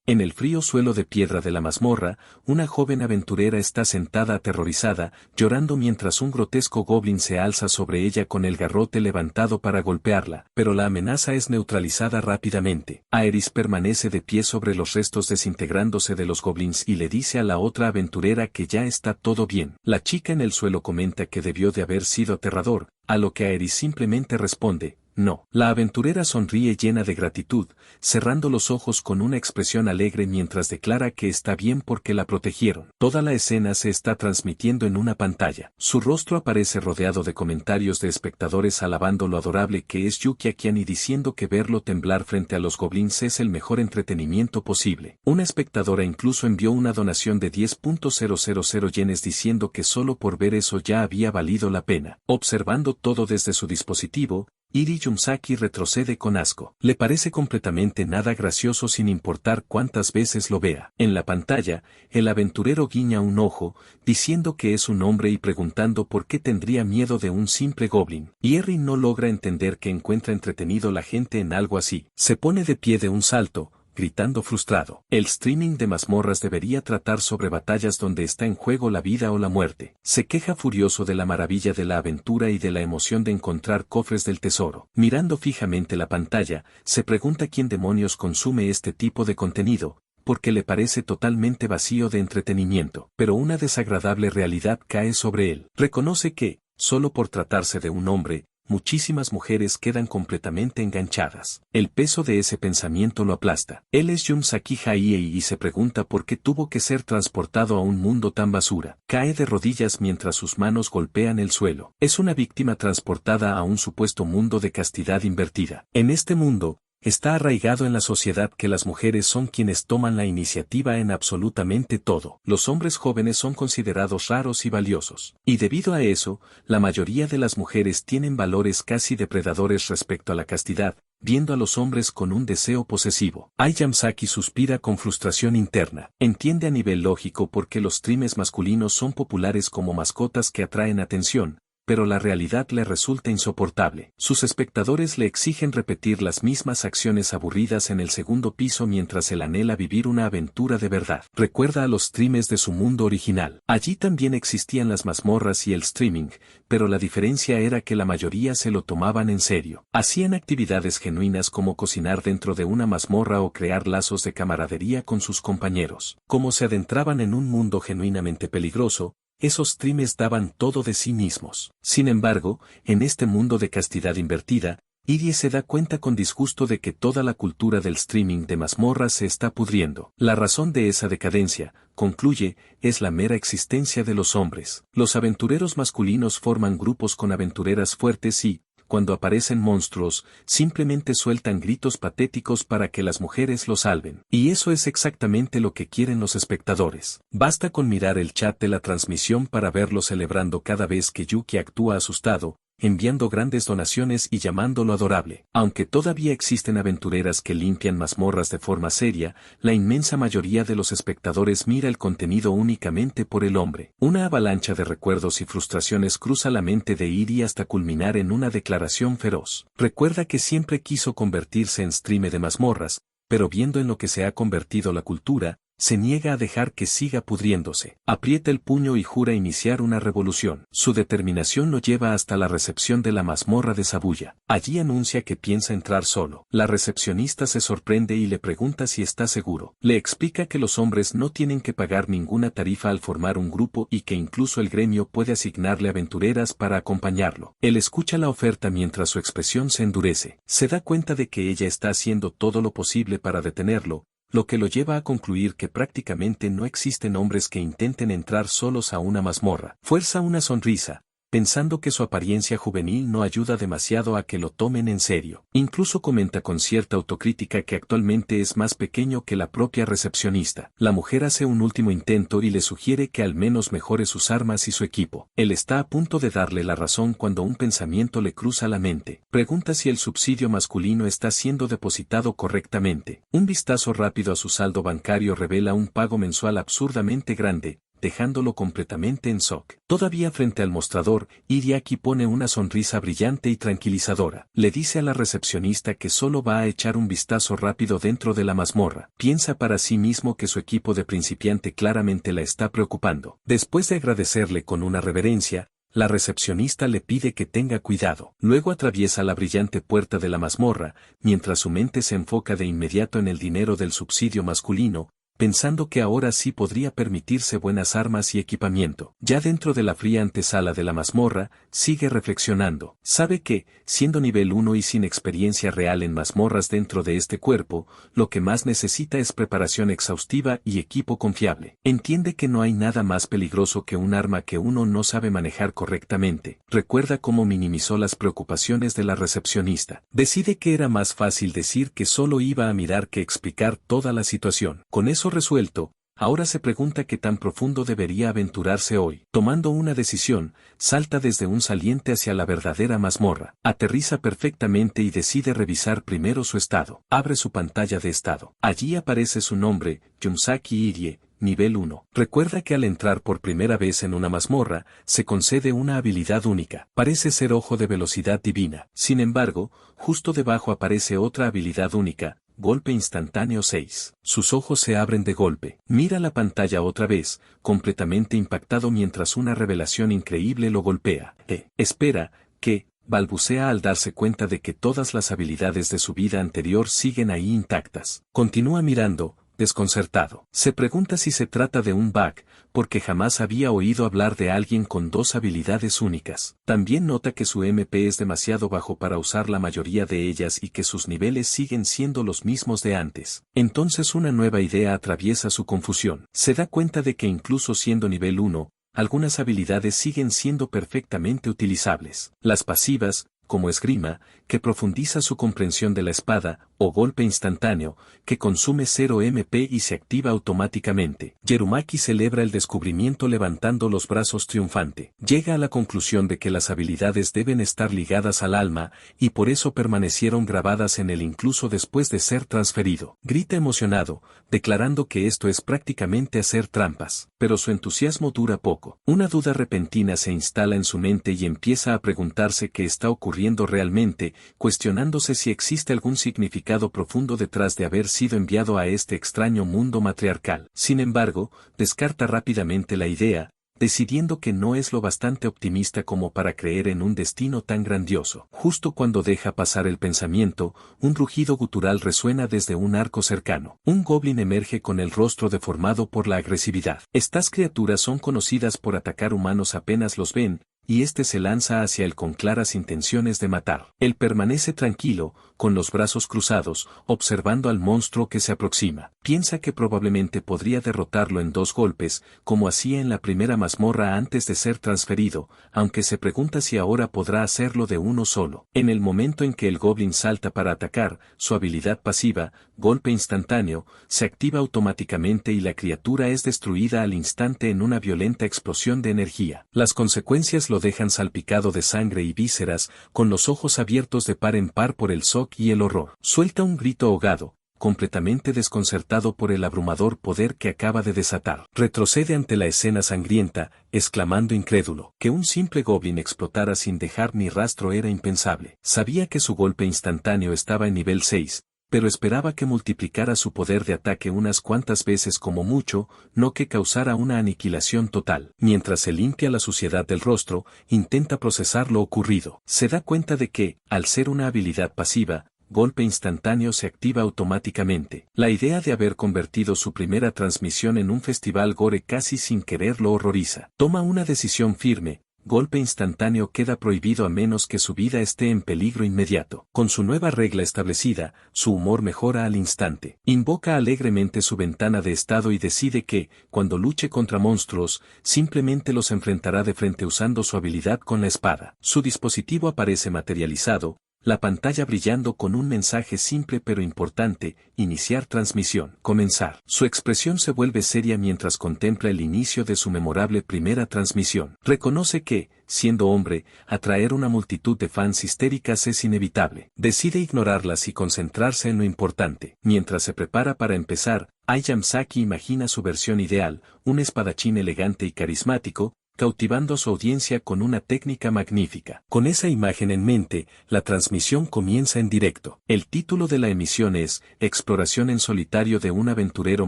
En el frío suelo de piedra de la mazmorra, una joven aventurera está sentada aterrorizada, llorando mientras un grotesco goblin se alza sobre ella con el garrote levantado para golpearla, pero la amenaza es neutralizada rápidamente. Aerys permanece de pie sobre los restos desintegrándose de los goblins y le dice a la otra aventurera que ya está todo bien. La chica en el suelo comenta que debió de haber sido aterrador, a lo que Aerys simplemente responde, no. La aventurera sonríe llena de gratitud, cerrando los ojos con una expresión alegre mientras declara que está bien porque la protegieron. Toda la escena se está transmitiendo en una pantalla. Su rostro aparece rodeado de comentarios de espectadores alabando lo adorable que es Yuki Akian y diciendo que verlo temblar frente a los goblins es el mejor entretenimiento posible. Una espectadora incluso envió una donación de 10.000 yenes diciendo que solo por ver eso ya había valido la pena. Observando todo desde su dispositivo, Iri Yumsaki retrocede con asco. Le parece completamente nada gracioso sin importar cuántas veces lo vea. En la pantalla, el aventurero guiña un ojo, diciendo que es un hombre y preguntando por qué tendría miedo de un simple goblin. Y Eri no logra entender que encuentra entretenido la gente en algo así. Se pone de pie de un salto, gritando frustrado. El streaming de mazmorras debería tratar sobre batallas donde está en juego la vida o la muerte. Se queja furioso de la maravilla de la aventura y de la emoción de encontrar cofres del tesoro. Mirando fijamente la pantalla, se pregunta quién demonios consume este tipo de contenido, porque le parece totalmente vacío de entretenimiento. Pero una desagradable realidad cae sobre él. Reconoce que, solo por tratarse de un hombre, muchísimas mujeres quedan completamente enganchadas. El peso de ese pensamiento lo aplasta. Él es Yumsaki Haiei y se pregunta por qué tuvo que ser transportado a un mundo tan basura. Cae de rodillas mientras sus manos golpean el suelo. Es una víctima transportada a un supuesto mundo de castidad invertida. En este mundo, está arraigado en la sociedad que las mujeres son quienes toman la iniciativa en absolutamente todo. Los hombres jóvenes son considerados raros y valiosos. Y debido a eso, la mayoría de las mujeres tienen valores casi depredadores respecto a la castidad, viendo a los hombres con un deseo posesivo. Ai Yamsaki suspira con frustración interna. Entiende a nivel lógico por qué los trimes masculinos son populares como mascotas que atraen atención, pero la realidad le resulta insoportable. Sus espectadores le exigen repetir las mismas acciones aburridas en el segundo piso mientras él anhela vivir una aventura de verdad. Recuerda a los streams de su mundo original. Allí también existían las mazmorras y el streaming, pero la diferencia era que la mayoría se lo tomaban en serio. Hacían actividades genuinas como cocinar dentro de una mazmorra o crear lazos de camaradería con sus compañeros. Como se adentraban en un mundo genuinamente peligroso, esos streamers daban todo de sí mismos. Sin embargo, en este mundo de castidad invertida, Irie se da cuenta con disgusto de que toda la cultura del streaming de mazmorras se está pudriendo. La razón de esa decadencia, concluye, es la mera existencia de los hombres. Los aventureros masculinos forman grupos con aventureras fuertes y, cuando aparecen monstruos, simplemente sueltan gritos patéticos para que las mujeres los salven. Y eso es exactamente lo que quieren los espectadores. Basta con mirar el chat de la transmisión para verlo celebrando cada vez que Yuki actúa asustado, enviando grandes donaciones y llamándolo adorable. Aunque todavía existen aventureras que limpian mazmorras de forma seria, la inmensa mayoría de los espectadores mira el contenido únicamente por el hombre. Una avalancha de recuerdos y frustraciones cruza la mente de Iri hasta culminar en una declaración feroz. Recuerda que siempre quiso convertirse en streamer de mazmorras, pero viendo en lo que se ha convertido la cultura, se niega a dejar que siga pudriéndose. Aprieta el puño y jura iniciar una revolución. Su determinación lo lleva hasta la recepción de la mazmorra de Sabuya. Allí anuncia que piensa entrar solo. La recepcionista se sorprende y le pregunta si está seguro. Le explica que los hombres no tienen que pagar ninguna tarifa al formar un grupo y que incluso el gremio puede asignarle aventureras para acompañarlo. Él escucha la oferta mientras su expresión se endurece. Se da cuenta de que ella está haciendo todo lo posible para detenerlo, lo que lo lleva a concluir que prácticamente no existen hombres que intenten entrar solos a una mazmorra. Fuerza una sonrisa, pensando que su apariencia juvenil no ayuda demasiado a que lo tomen en serio. Incluso comenta con cierta autocrítica que actualmente es más pequeño que la propia recepcionista. La mujer hace un último intento y le sugiere que al menos mejore sus armas y su equipo. Él está a punto de darle la razón cuando un pensamiento le cruza la mente. Pregunta si el subsidio masculino está siendo depositado correctamente. Un vistazo rápido a su saldo bancario revela un pago mensual absurdamente grande, dejándolo completamente en shock. Todavía frente al mostrador, Hideaki pone una sonrisa brillante y tranquilizadora. Le dice a la recepcionista que solo va a echar un vistazo rápido dentro de la mazmorra. Piensa para sí mismo que su equipo de principiante claramente la está preocupando. Después de agradecerle con una reverencia, la recepcionista le pide que tenga cuidado. Luego atraviesa la brillante puerta de la mazmorra, mientras su mente se enfoca de inmediato en el dinero del subsidio masculino, pensando que ahora sí podría permitirse buenas armas y equipamiento. Ya dentro de la fría antesala de la mazmorra, sigue reflexionando. Sabe que, siendo nivel 1 y sin experiencia real en mazmorras dentro de este cuerpo, lo que más necesita es preparación exhaustiva y equipo confiable. Entiende que no hay nada más peligroso que un arma que uno no sabe manejar correctamente. Recuerda cómo minimizó las preocupaciones de la recepcionista. Decide que era más fácil decir que solo iba a mirar que explicar toda la situación. Con eso resuelto, ahora se pregunta qué tan profundo debería aventurarse hoy. Tomando una decisión, salta desde un saliente hacia la verdadera mazmorra. Aterriza perfectamente y decide revisar primero su estado. Abre su pantalla de estado. Allí aparece su nombre, Yunsaki Irie, nivel 1. Recuerda que al entrar por primera vez en una mazmorra, se concede una habilidad única. Parece ser ojo de velocidad divina. Sin embargo, justo debajo aparece otra habilidad única, golpe instantáneo 6. Sus ojos se abren de golpe. Mira la pantalla otra vez, completamente impactado mientras una revelación increíble lo golpea. Espera, ¿qué? Balbucea al darse cuenta de que todas las habilidades de su vida anterior siguen ahí intactas. Continúa mirando, desconcertado. Se pregunta si se trata de un bug, porque jamás había oído hablar de alguien con dos habilidades únicas. También nota que su MP es demasiado bajo para usar la mayoría de ellas y que sus niveles siguen siendo los mismos de antes. Entonces una nueva idea atraviesa su confusión. Se da cuenta de que incluso siendo nivel 1, algunas habilidades siguen siendo perfectamente utilizables. Las pasivas, como esgrima, que profundiza su comprensión de la espada, o golpe instantáneo, que consume 0 MP y se activa automáticamente. Yerumaki celebra el descubrimiento levantando los brazos triunfante. Llega a la conclusión de que las habilidades deben estar ligadas al alma, y por eso permanecieron grabadas en él incluso después de ser transferido. Grita emocionado, declarando que esto es prácticamente hacer trampas. Pero su entusiasmo dura poco. Una duda repentina se instala en su mente y empieza a preguntarse qué está ocurriendo realmente, cuestionándose si existe algún significado profundo detrás de haber sido enviado a este extraño mundo matriarcal. Sin embargo, descarta rápidamente la idea, decidiendo que no es lo bastante optimista como para creer en un destino tan grandioso. Justo cuando deja pasar el pensamiento, un rugido gutural resuena desde un arco cercano. Un goblin emerge con el rostro deformado por la agresividad. Estas criaturas son conocidas por atacar humanos apenas los ven, y este se lanza hacia él con claras intenciones de matar. Él permanece tranquilo, con los brazos cruzados, observando al monstruo que se aproxima. Piensa que probablemente podría derrotarlo en 2 golpes, como hacía en la primera mazmorra antes de ser transferido, aunque se pregunta si ahora podrá hacerlo de uno solo. En el momento en que el goblin salta para atacar, su habilidad pasiva, golpe instantáneo, se activa automáticamente y la criatura es destruida al instante en una violenta explosión de energía. Las consecuencias lo dejan salpicado de sangre y vísceras, con los ojos abiertos de par en par por el shock y el horror. Suelta un grito ahogado, completamente desconcertado por el abrumador poder que acaba de desatar. Retrocede ante la escena sangrienta, exclamando incrédulo. Que un simple goblin explotara sin dejar ni rastro era impensable. Sabía que su golpe instantáneo estaba en nivel 6, pero esperaba que multiplicara su poder de ataque unas cuantas veces como mucho, no que causara una aniquilación total. Mientras se limpia la suciedad del rostro, intenta procesar lo ocurrido. Se da cuenta de que, al ser una habilidad pasiva, golpe instantáneo se activa automáticamente. La idea de haber convertido su primera transmisión en un festival gore casi sin querer lo horroriza. Toma una decisión firme. Golpe instantáneo queda prohibido a menos que su vida esté en peligro inmediato. Con su nueva regla establecida, su humor mejora al instante. Invoca alegremente su ventana de estado y decide que, cuando luche contra monstruos, simplemente los enfrentará de frente usando su habilidad con la espada. Su dispositivo aparece materializado, la pantalla brillando con un mensaje simple pero importante: iniciar transmisión. Comenzar. Su expresión se vuelve seria mientras contempla el inicio de su memorable primera transmisión. Reconoce que, siendo hombre, atraer una multitud de fans histéricas es inevitable. Decide ignorarlas y concentrarse en lo importante. Mientras se prepara para empezar, Ayam Saki imagina su versión ideal, un espadachín elegante y carismático, cautivando a su audiencia con una técnica magnífica. Con esa imagen en mente, la transmisión comienza en directo. El título de la emisión es Exploración en solitario de un aventurero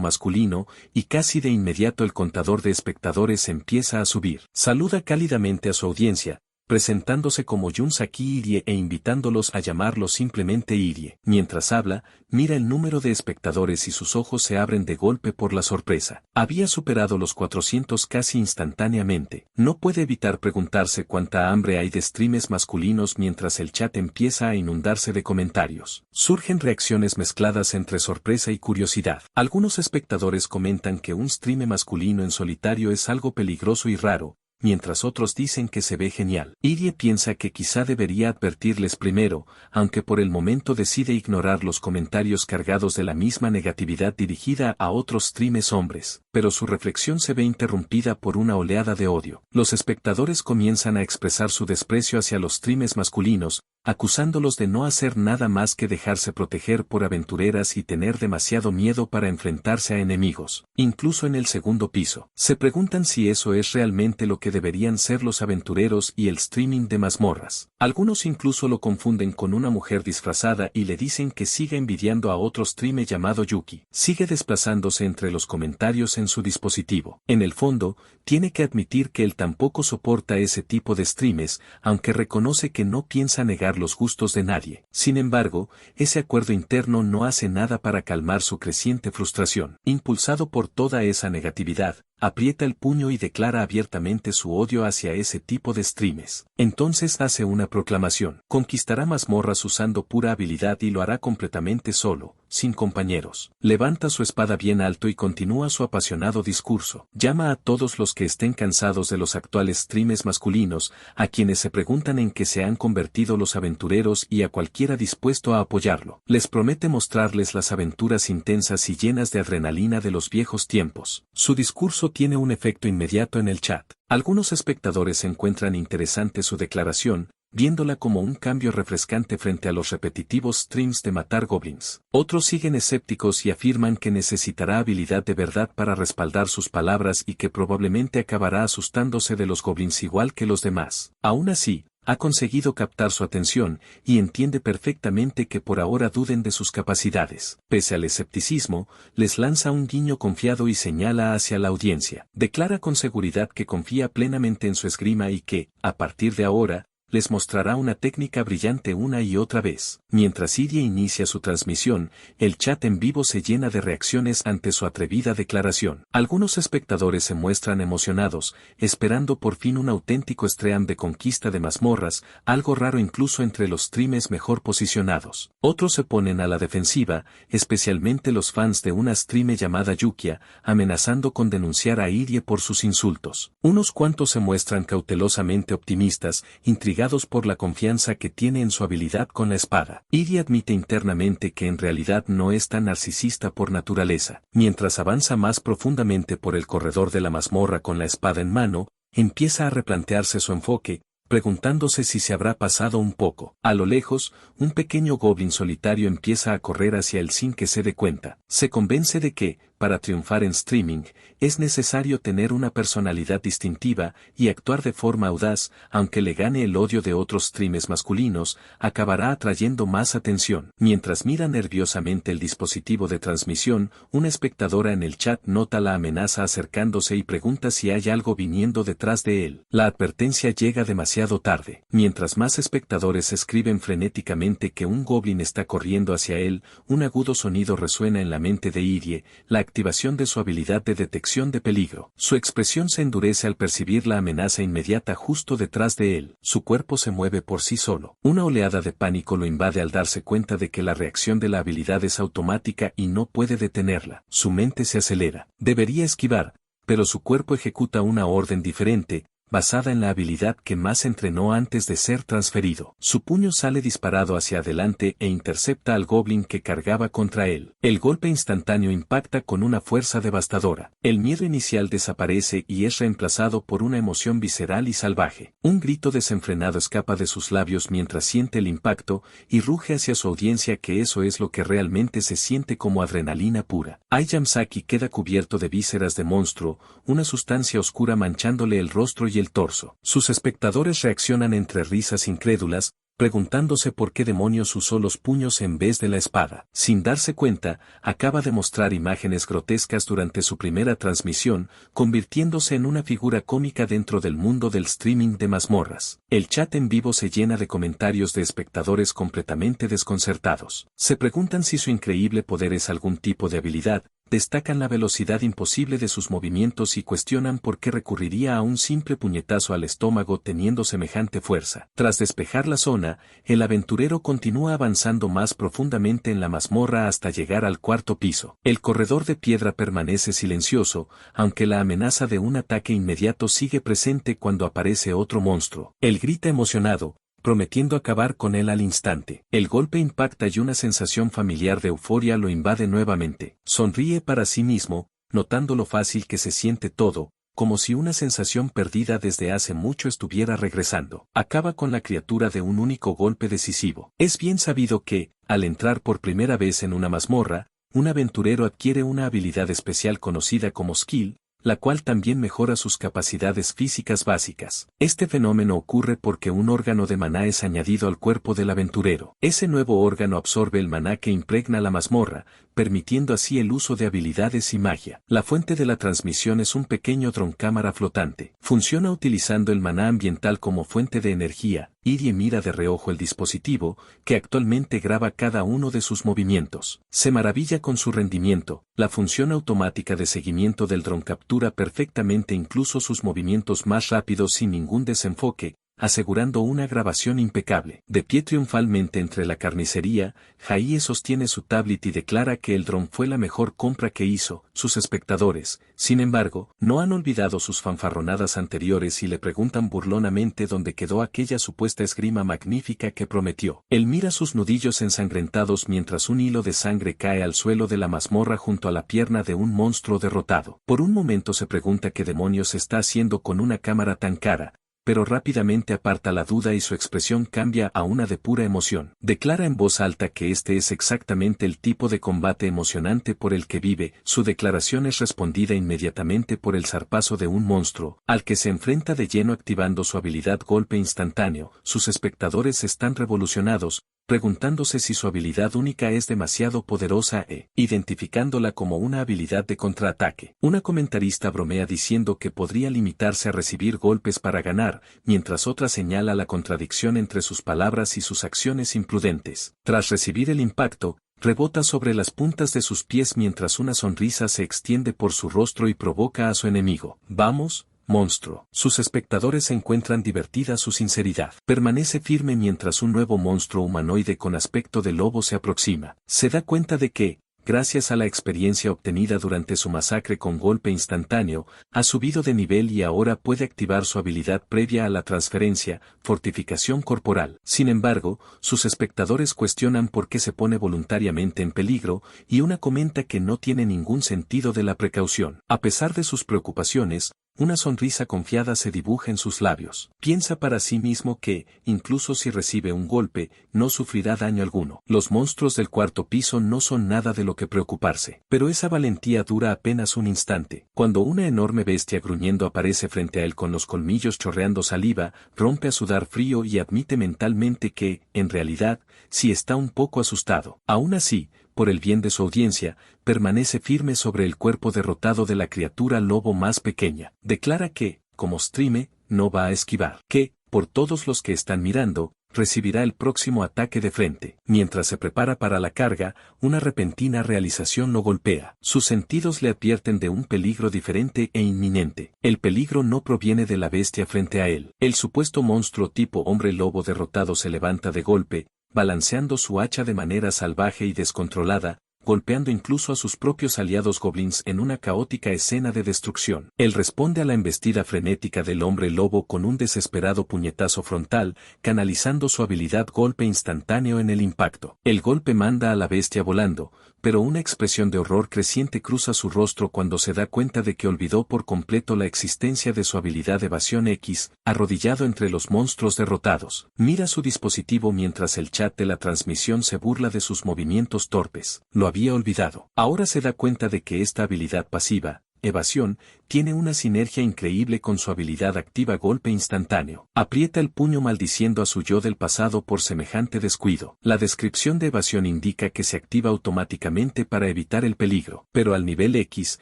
masculino, y casi de inmediato el contador de espectadores empieza a subir. Saluda cálidamente a su audiencia, presentándose como Jun Saki Irie e invitándolos a llamarlo simplemente Irie. Mientras habla, mira el número de espectadores y sus ojos se abren de golpe por la sorpresa. Había superado los 400 casi instantáneamente. No puede evitar preguntarse cuánta hambre hay de streams masculinos mientras el chat empieza a inundarse de comentarios. Surgen reacciones mezcladas entre sorpresa y curiosidad. Algunos espectadores comentan que un stream masculino en solitario es algo peligroso y raro, mientras otros dicen que se ve genial. Irie piensa que quizá debería advertirles primero, aunque por el momento decide ignorar los comentarios cargados de la misma negatividad dirigida a otros streamers hombres, pero su reflexión se ve interrumpida por una oleada de odio. Los espectadores comienzan a expresar su desprecio hacia los streamers masculinos, acusándolos de no hacer nada más que dejarse proteger por aventureras y tener demasiado miedo para enfrentarse a enemigos, incluso en el segundo piso. Se preguntan si eso es realmente lo que deberían ser los aventureros y el streaming de mazmorras. Algunos incluso lo confunden con una mujer disfrazada y le dicen que siga envidiando a otro streamer llamado Yuki. Sigue desplazándose entre los comentarios en su dispositivo. En el fondo, tiene que admitir que él tampoco soporta ese tipo de streamers, aunque reconoce que no piensa negar los gustos de nadie. Sin embargo, ese acuerdo interno no hace nada para calmar su creciente frustración. Impulsado por toda esa negatividad, aprieta el puño y declara abiertamente su odio hacia ese tipo de streamers. Entonces hace una proclamación. Conquistará mazmorras usando pura habilidad y lo hará completamente solo, sin compañeros. Levanta su espada bien alto y continúa su apasionado discurso. Llama a todos los que estén cansados de los actuales streamers masculinos, a quienes se preguntan en qué se han convertido los aventureros y a cualquiera dispuesto a apoyarlo. Les promete mostrarles las aventuras intensas y llenas de adrenalina de los viejos tiempos. Su discurso tiene un efecto inmediato en el chat. Algunos espectadores encuentran interesante su declaración, viéndola como un cambio refrescante frente a los repetitivos streams de matar goblins. Otros siguen escépticos y afirman que necesitará habilidad de verdad para respaldar sus palabras y que probablemente acabará asustándose de los goblins igual que los demás. Aún así, ha conseguido captar su atención y entiende perfectamente que por ahora duden de sus capacidades. Pese al escepticismo, les lanza un guiño confiado y señala hacia la audiencia. Declara con seguridad que confía plenamente en su esgrima y que, a partir de ahora, les mostrará una técnica brillante una y otra vez. Mientras Irie inicia su transmisión, el chat en vivo se llena de reacciones ante su atrevida declaración. Algunos espectadores se muestran emocionados, esperando por fin un auténtico stream de conquista de mazmorras, algo raro incluso entre los streamers mejor posicionados. Otros se ponen a la defensiva, especialmente los fans de una streamer llamada Yukia, amenazando con denunciar a Irie por sus insultos. Unos cuantos se muestran cautelosamente optimistas, intrigados por la confianza que tiene en su habilidad con la espada. Irie admite internamente que en realidad no es tan narcisista por naturaleza. Mientras avanza más profundamente por el corredor de la mazmorra con la espada en mano, empieza a replantearse su enfoque, preguntándose si se habrá pasado un poco. A lo lejos, un pequeño goblin solitario empieza a correr hacia él sin que se dé cuenta. Se convence de que, para triunfar en streaming, es necesario tener una personalidad distintiva y actuar de forma audaz, aunque le gane el odio de otros streamers masculinos, acabará atrayendo más atención. Mientras mira nerviosamente el dispositivo de transmisión, una espectadora en el chat nota la amenaza acercándose y pregunta si hay algo viniendo detrás de él. La advertencia llega demasiado tarde. Mientras más espectadores escriben frenéticamente que un goblin está corriendo hacia él, un agudo sonido resuena en la mente de Irie, la activación de su habilidad de detección de peligro. Su expresión se endurece al percibir la amenaza inmediata justo detrás de él. Su cuerpo se mueve por sí solo. Una oleada de pánico lo invade al darse cuenta de que la reacción de la habilidad es automática y no puede detenerla. Su mente se acelera. Debería esquivar, pero su cuerpo ejecuta una orden diferente, basada en la habilidad que más entrenó antes de ser transferido. Su puño sale disparado hacia adelante e intercepta al goblin que cargaba contra él. El golpe instantáneo impacta con una fuerza devastadora. El miedo inicial desaparece y es reemplazado por una emoción visceral y salvaje. Un grito desenfrenado escapa de sus labios mientras siente el impacto y ruge hacia su audiencia que eso es lo que realmente se siente como adrenalina pura. Ayam Saki queda cubierto de vísceras de monstruo, una sustancia oscura manchándole el rostro y el torso. Sus espectadores reaccionan entre risas incrédulas, preguntándose por qué demonios usó los puños en vez de la espada. Sin darse cuenta, acaba de mostrar imágenes grotescas durante su primera transmisión, convirtiéndose en una figura cómica dentro del mundo del streaming de mazmorras. El chat en vivo se llena de comentarios de espectadores completamente desconcertados. Se preguntan si su increíble poder es algún tipo de habilidad, destacan la velocidad imposible de sus movimientos y cuestionan por qué recurriría a un simple puñetazo al estómago teniendo semejante fuerza. Tras despejar la zona, el aventurero continúa avanzando más profundamente en la mazmorra hasta llegar al cuarto piso. El corredor de piedra permanece silencioso, aunque la amenaza de un ataque inmediato sigue presente cuando aparece otro monstruo. Él grita emocionado, prometiendo acabar con él al instante. El golpe impacta y una sensación familiar de euforia lo invade nuevamente. Sonríe para sí mismo, notando lo fácil que se siente todo, como si una sensación perdida desde hace mucho estuviera regresando. Acaba con la criatura de un único golpe decisivo. Es bien sabido que, al entrar por primera vez en una mazmorra, un aventurero adquiere una habilidad especial conocida como skill, la cual también mejora sus capacidades físicas básicas. Este fenómeno ocurre porque un órgano de maná es añadido al cuerpo del aventurero. Ese nuevo órgano absorbe el maná que impregna la mazmorra, permitiendo así el uso de habilidades y magia. La fuente de la transmisión es un pequeño droncámara flotante. Funciona utilizando el maná ambiental como fuente de energía. Irie mira de reojo el dispositivo, que actualmente graba cada uno de sus movimientos. Se maravilla con su rendimiento. La función automática de seguimiento del dron captura perfectamente incluso sus movimientos más rápidos sin ningún desenfoque, asegurando una grabación impecable. De pie triunfalmente entre la carnicería, Jaie sostiene su tablet y declara que el dron fue la mejor compra que hizo. Sus espectadores, sin embargo, no han olvidado sus fanfarronadas anteriores y le preguntan burlonamente dónde quedó aquella supuesta esgrima magnífica que prometió. Él mira sus nudillos ensangrentados mientras un hilo de sangre cae al suelo de la mazmorra junto a la pierna de un monstruo derrotado. Por un momento se pregunta qué demonios está haciendo con una cámara tan cara, pero rápidamente aparta la duda y su expresión cambia a una de pura emoción. Declara en voz alta que este es exactamente el tipo de combate emocionante por el que vive. Su declaración es respondida inmediatamente por el zarpazo de un monstruo, al que se enfrenta de lleno activando su habilidad golpe instantáneo. Sus espectadores están revolucionados, preguntándose si su habilidad única es demasiado poderosa e identificándola como una habilidad de contraataque. Una comentarista bromea diciendo que podría limitarse a recibir golpes para ganar, mientras otra señala la contradicción entre sus palabras y sus acciones imprudentes. Tras recibir el impacto, rebota sobre las puntas de sus pies mientras una sonrisa se extiende por su rostro y provoca a su enemigo. «Vamos, monstruo». Sus espectadores encuentran divertida su sinceridad. Permanece firme mientras un nuevo monstruo humanoide con aspecto de lobo se aproxima. Se da cuenta de que, gracias a la experiencia obtenida durante su masacre con golpe instantáneo, ha subido de nivel y ahora puede activar su habilidad previa a la transferencia, fortificación corporal. Sin embargo, sus espectadores cuestionan por qué se pone voluntariamente en peligro, y una comenta que no tiene ningún sentido de la precaución. A pesar de sus preocupaciones, una sonrisa confiada se dibuja en sus labios. Piensa para sí mismo que, incluso si recibe un golpe, no sufrirá daño alguno. Los monstruos del cuarto piso no son nada de lo que preocuparse. Pero esa valentía dura apenas un instante. Cuando una enorme bestia gruñendo aparece frente a él con los colmillos chorreando saliva, rompe a sudar frío y admite mentalmente que, en realidad, sí está un poco asustado. Aún así, por el bien de su audiencia, permanece firme sobre el cuerpo derrotado de la criatura lobo más pequeña. Declara que, como Strime, no va a esquivar. Que, por todos los que están mirando, recibirá el próximo ataque de frente. Mientras se prepara para la carga, una repentina realización lo golpea. Sus sentidos le advierten de un peligro diferente e inminente. El peligro no proviene de la bestia frente a él. El supuesto monstruo tipo hombre lobo derrotado se levanta de golpe, balanceando su hacha de manera salvaje y descontrolada, golpeando incluso a sus propios aliados goblins en una caótica escena de destrucción. Él responde a la embestida frenética del hombre lobo con un desesperado puñetazo frontal, canalizando su habilidad golpe instantáneo en el impacto. El golpe manda a la bestia volando, pero una expresión de horror creciente cruza su rostro cuando se da cuenta de que olvidó por completo la existencia de su habilidad de evasión X, arrodillado entre los monstruos derrotados. Mira su dispositivo mientras el chat de la transmisión se burla de sus movimientos torpes. Lo había olvidado. Ahora se da cuenta de que esta habilidad pasiva, evasión, tiene una sinergia increíble con su habilidad activa golpe instantáneo. Aprieta el puño maldiciendo a su yo del pasado por semejante descuido. La descripción de evasión indica que se activa automáticamente para evitar el peligro, pero al nivel X,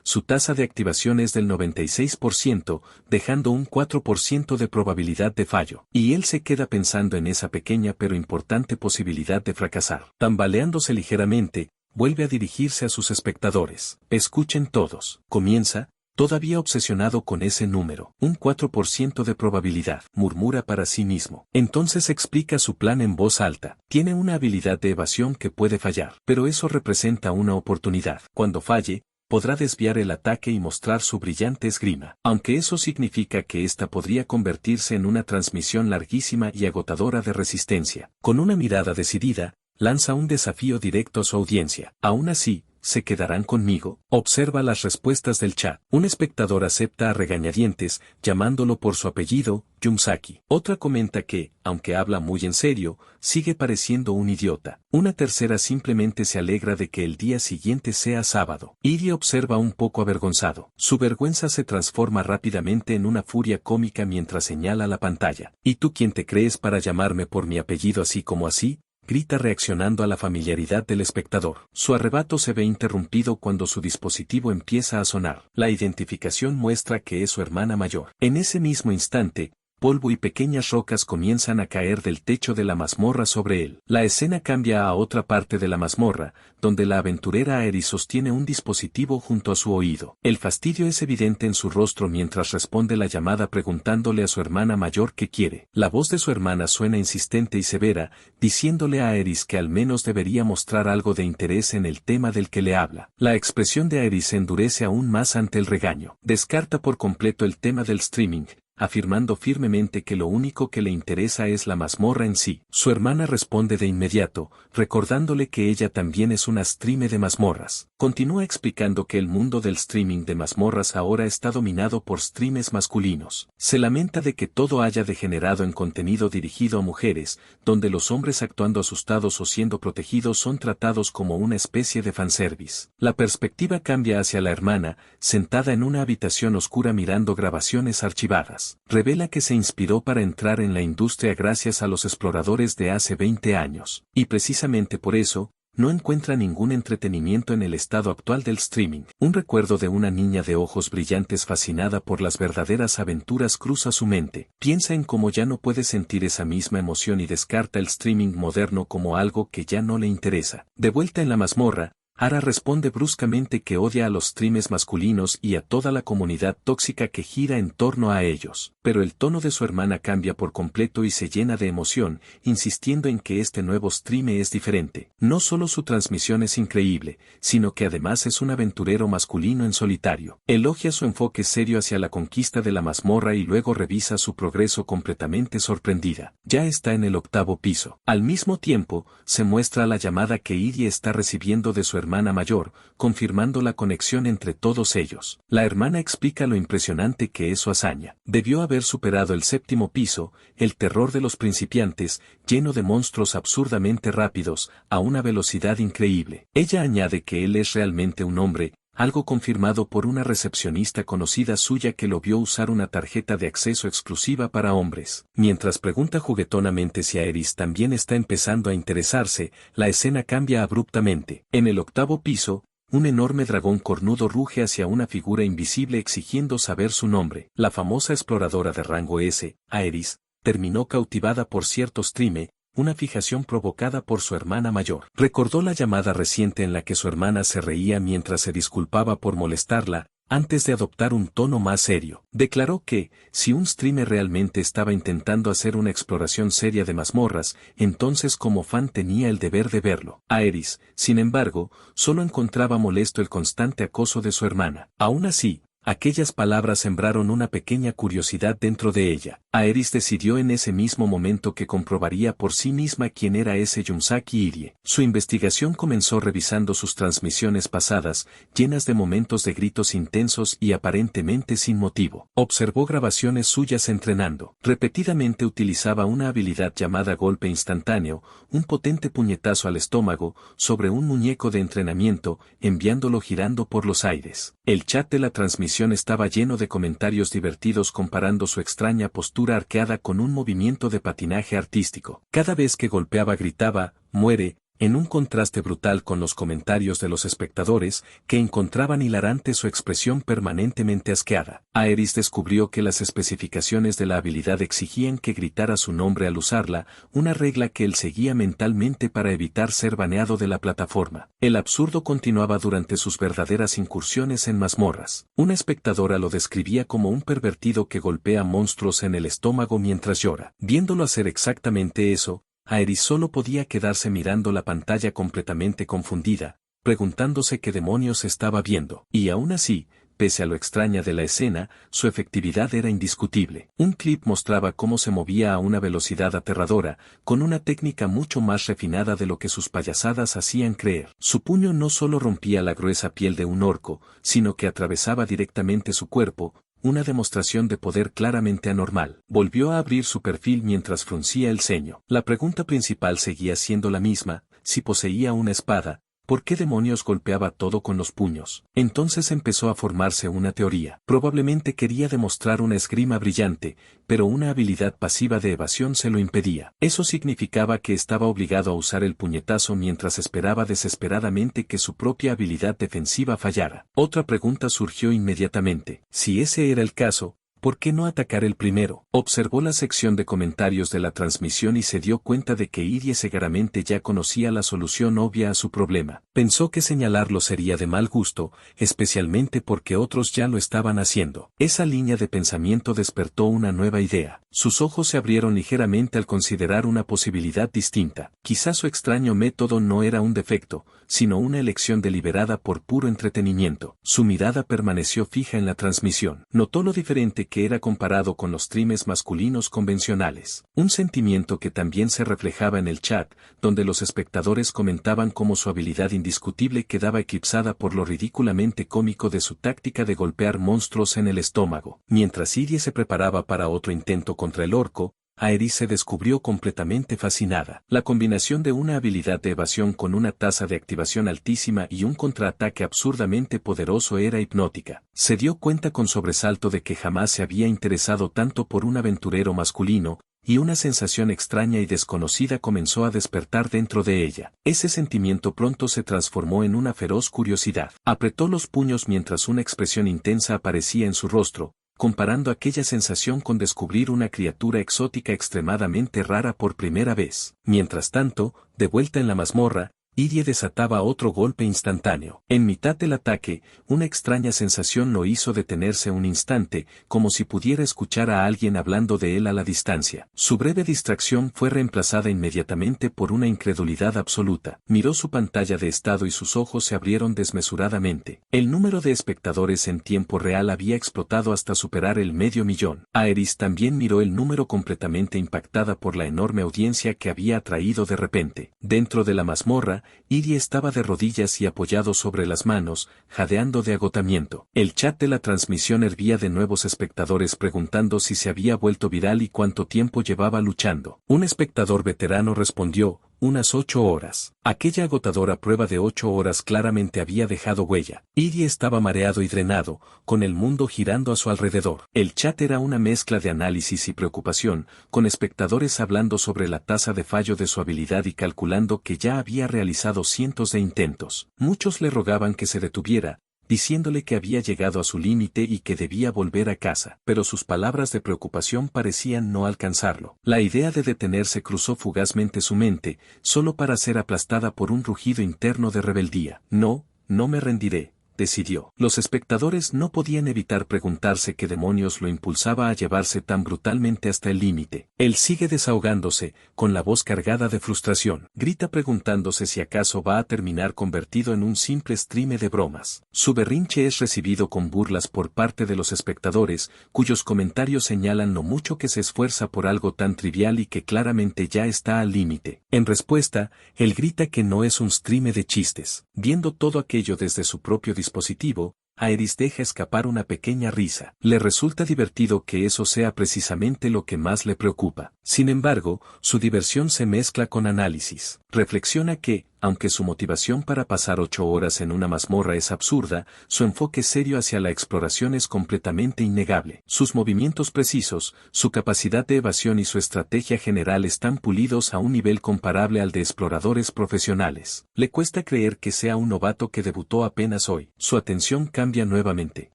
su tasa de activación es del 96%, dejando un 4% de probabilidad de fallo. Y él se queda pensando en esa pequeña pero importante posibilidad de fracasar. Tambaleándose ligeramente, vuelve a dirigirse a sus espectadores. Escuchen todos. Comienza, todavía obsesionado con ese número. Un 4% de probabilidad, murmura para sí mismo. Entonces explica su plan en voz alta. Tiene una habilidad de evasión que puede fallar, pero eso representa una oportunidad. Cuando falle, podrá desviar el ataque y mostrar su brillante esgrima. Aunque eso significa que esta podría convertirse en una transmisión larguísima y agotadora de resistencia. Con una mirada decidida, lanza un desafío directo a su audiencia. Aún así, ¿se quedarán conmigo? Observa las respuestas del chat. Un espectador acepta a regañadientes, llamándolo por su apellido, Yumsaki. Otra comenta que, aunque habla muy en serio, sigue pareciendo un idiota. Una tercera simplemente se alegra de que el día siguiente sea sábado. Irie observa un poco avergonzado. Su vergüenza se transforma rápidamente en una furia cómica mientras señala la pantalla. ¿Y tú quién te crees para llamarme por mi apellido así como así? Grita reaccionando a la familiaridad del espectador. Su arrebato se ve interrumpido cuando su dispositivo empieza a sonar. La identificación muestra que es su hermana mayor. En ese mismo instante, polvo y pequeñas rocas comienzan a caer del techo de la mazmorra sobre él. La escena cambia a otra parte de la mazmorra, donde la aventurera Aeris sostiene un dispositivo junto a su oído. El fastidio es evidente en su rostro mientras responde la llamada preguntándole a su hermana mayor qué quiere. La voz de su hermana suena insistente y severa, diciéndole a Aeris que al menos debería mostrar algo de interés en el tema del que le habla. La expresión de Aeris se endurece aún más ante el regaño. Descarta por completo el tema del streaming, afirmando firmemente que lo único que le interesa es la mazmorra en sí. Su hermana responde de inmediato, recordándole que ella también es una streamer de mazmorras. Continúa explicando que el mundo del streaming de mazmorras ahora está dominado por streamers masculinos. Se lamenta de que todo haya degenerado en contenido dirigido a mujeres, donde los hombres actuando asustados o siendo protegidos son tratados como una especie de fanservice. La perspectiva cambia hacia la hermana, sentada en una habitación oscura mirando grabaciones archivadas. Revela que se inspiró para entrar en la industria gracias a los exploradores de hace 20 años, y precisamente por eso, no encuentra ningún entretenimiento en el estado actual del streaming. Un recuerdo de una niña de ojos brillantes fascinada por las verdaderas aventuras cruza su mente. Piensa en cómo ya no puede sentir esa misma emoción y descarta el streaming moderno como algo que ya no le interesa. De vuelta en la mazmorra, Ara responde bruscamente que odia a los streamers masculinos y a toda la comunidad tóxica que gira en torno a ellos, pero el tono de su hermana cambia por completo y se llena de emoción, insistiendo en que este nuevo streamer es diferente. No solo su transmisión es increíble, sino que además es un aventurero masculino en solitario. Elogia su enfoque serio hacia la conquista de la mazmorra y luego revisa su progreso completamente sorprendida. Ya está en el 8º piso. Al mismo tiempo, se muestra la llamada que Irie está recibiendo de su hermana mayor, confirmando la conexión entre todos ellos. La hermana explica lo impresionante que es su hazaña. Debió haber superado el 7º piso, el terror de los principiantes, lleno de monstruos absurdamente rápidos, a una velocidad increíble. Ella añade que él es realmente un hombre, algo confirmado por una recepcionista conocida suya que lo vio usar una tarjeta de acceso exclusiva para hombres. Mientras pregunta juguetonamente si Aeris también está empezando a interesarse, la escena cambia abruptamente. En el 8º piso, un enorme dragón cornudo ruge hacia una figura invisible exigiendo saber su nombre. La famosa exploradora de rango S, Aeris, terminó cautivada por cierto streamer, una fijación provocada por su hermana mayor. Recordó la llamada reciente en la que su hermana se reía mientras se disculpaba por molestarla, antes de adoptar un tono más serio. Declaró que, si un streamer realmente estaba intentando hacer una exploración seria de mazmorras, entonces como fan tenía el deber de verlo. Aerys, sin embargo, solo encontraba molesto el constante acoso de su hermana. Aún así, aquellas palabras sembraron una pequeña curiosidad dentro de ella. Aerys decidió en ese mismo momento que comprobaría por sí misma quién era ese Yumsaki Irie. Su investigación comenzó revisando sus transmisiones pasadas, llenas de momentos de gritos intensos y aparentemente sin motivo. Observó grabaciones suyas entrenando. Repetidamente utilizaba una habilidad llamada golpe instantáneo, un potente puñetazo al estómago, sobre un muñeco de entrenamiento, enviándolo girando por los aires. El chat de la transmisión estaba lleno de comentarios divertidos comparando su extraña postura arqueada con un movimiento de patinaje artístico. Cada vez que golpeaba gritaba, «muere», en un contraste brutal con los comentarios de los espectadores, que encontraban hilarante su expresión permanentemente asqueada. Aerys descubrió que las especificaciones de la habilidad exigían que gritara su nombre al usarla, una regla que él seguía mentalmente para evitar ser baneado de la plataforma. El absurdo continuaba durante sus verdaderas incursiones en mazmorras. Una espectadora lo describía como un pervertido que golpea monstruos en el estómago mientras llora. Viéndolo hacer exactamente eso, Aerys solo podía quedarse mirando la pantalla completamente confundida, preguntándose qué demonios estaba viendo. Y aún así, pese a lo extraña de la escena, su efectividad era indiscutible. Un clip mostraba cómo se movía a una velocidad aterradora, con una técnica mucho más refinada de lo que sus payasadas hacían creer. Su puño no solo rompía la gruesa piel de un orco, sino que atravesaba directamente su cuerpo, una demostración de poder claramente anormal. Volvió a abrir su perfil mientras fruncía el ceño. La pregunta principal seguía siendo la misma: si poseía una espada, ¿por qué demonios golpeaba todo con los puños? Entonces empezó a formarse una teoría. Probablemente quería demostrar una esgrima brillante, pero una habilidad pasiva de evasión se lo impedía. Eso significaba que estaba obligado a usar el puñetazo mientras esperaba desesperadamente que su propia habilidad defensiva fallara. Otra pregunta surgió inmediatamente. Si ese era el caso, ¿por qué no atacar el primero? Observó la sección de comentarios de la transmisión y se dio cuenta de que Irie seguramente ya conocía la solución obvia a su problema. Pensó que señalarlo sería de mal gusto, especialmente porque otros ya lo estaban haciendo. Esa línea de pensamiento despertó una nueva idea. Sus ojos se abrieron ligeramente al considerar una posibilidad distinta. Quizás su extraño método no era un defecto, sino una elección deliberada por puro entretenimiento. Su mirada permaneció fija en la transmisión. Notó lo diferente que era comparado con los streams masculinos convencionales. Un sentimiento que también se reflejaba en el chat, donde los espectadores comentaban cómo su habilidad indiscutible quedaba eclipsada por lo ridículamente cómico de su táctica de golpear monstruos en el estómago. Mientras Irie se preparaba para otro intento contra el orco, Aerys se descubrió completamente fascinada. La combinación de una habilidad de evasión con una tasa de activación altísima y un contraataque absurdamente poderoso era hipnótica. Se dio cuenta con sobresalto de que jamás se había interesado tanto por un aventurero masculino, y una sensación extraña y desconocida comenzó a despertar dentro de ella. Ese sentimiento pronto se transformó en una feroz curiosidad. Apretó los puños mientras una expresión intensa aparecía en su rostro, comparando aquella sensación con descubrir una criatura exótica extremadamente rara por primera vez. Mientras tanto, de vuelta en la mazmorra, Irie desataba otro golpe instantáneo. En mitad del ataque, una extraña sensación lo hizo detenerse un instante, como si pudiera escuchar a alguien hablando de él a la distancia. Su breve distracción fue reemplazada inmediatamente por una incredulidad absoluta. Miró su pantalla de estado y sus ojos se abrieron desmesuradamente. El número de espectadores en tiempo real había explotado hasta superar el 500.000. Aerys también miró el número completamente impactada por la enorme audiencia que había atraído de repente. Dentro de la mazmorra, Irie estaba de rodillas y apoyado sobre las manos, jadeando de agotamiento. El chat de la transmisión hervía de nuevos espectadores preguntando si se había vuelto viral y cuánto tiempo llevaba luchando. Un espectador veterano respondió: unas 8 horas. Aquella agotadora prueba de 8 horas claramente había dejado huella. Irie estaba mareado y drenado, con el mundo girando a su alrededor. El chat era una mezcla de análisis y preocupación, con espectadores hablando sobre la tasa de fallo de su habilidad y calculando que ya había realizado cientos de intentos. Muchos le rogaban que se detuviera, diciéndole que había llegado a su límite y que debía volver a casa, pero sus palabras de preocupación parecían no alcanzarlo. La idea de detenerse cruzó fugazmente su mente, solo para ser aplastada por un rugido interno de rebeldía. No, no me rendiré, decidió. Los espectadores no podían evitar preguntarse qué demonios lo impulsaba a llevarse tan brutalmente hasta el límite. Él sigue desahogándose, con la voz cargada de frustración. Grita preguntándose si acaso va a terminar convertido en un simple stream de bromas. Su berrinche es recibido con burlas por parte de los espectadores, cuyos comentarios señalan lo mucho que se esfuerza por algo tan trivial y que claramente ya está al límite. En respuesta, él grita que no es un stream de chistes. Viendo todo aquello desde su propio dispositivo, Aerys deja escapar una pequeña risa. Le resulta divertido que eso sea precisamente lo que más le preocupa. Sin embargo, su diversión se mezcla con análisis. Reflexiona que, aunque su motivación para pasar 8 horas en una mazmorra es absurda, su enfoque serio hacia la exploración es completamente innegable. Sus movimientos precisos, su capacidad de evasión y su estrategia general están pulidos a un nivel comparable al de exploradores profesionales. Le cuesta creer que sea un novato que debutó apenas hoy. Su atención cambia nuevamente.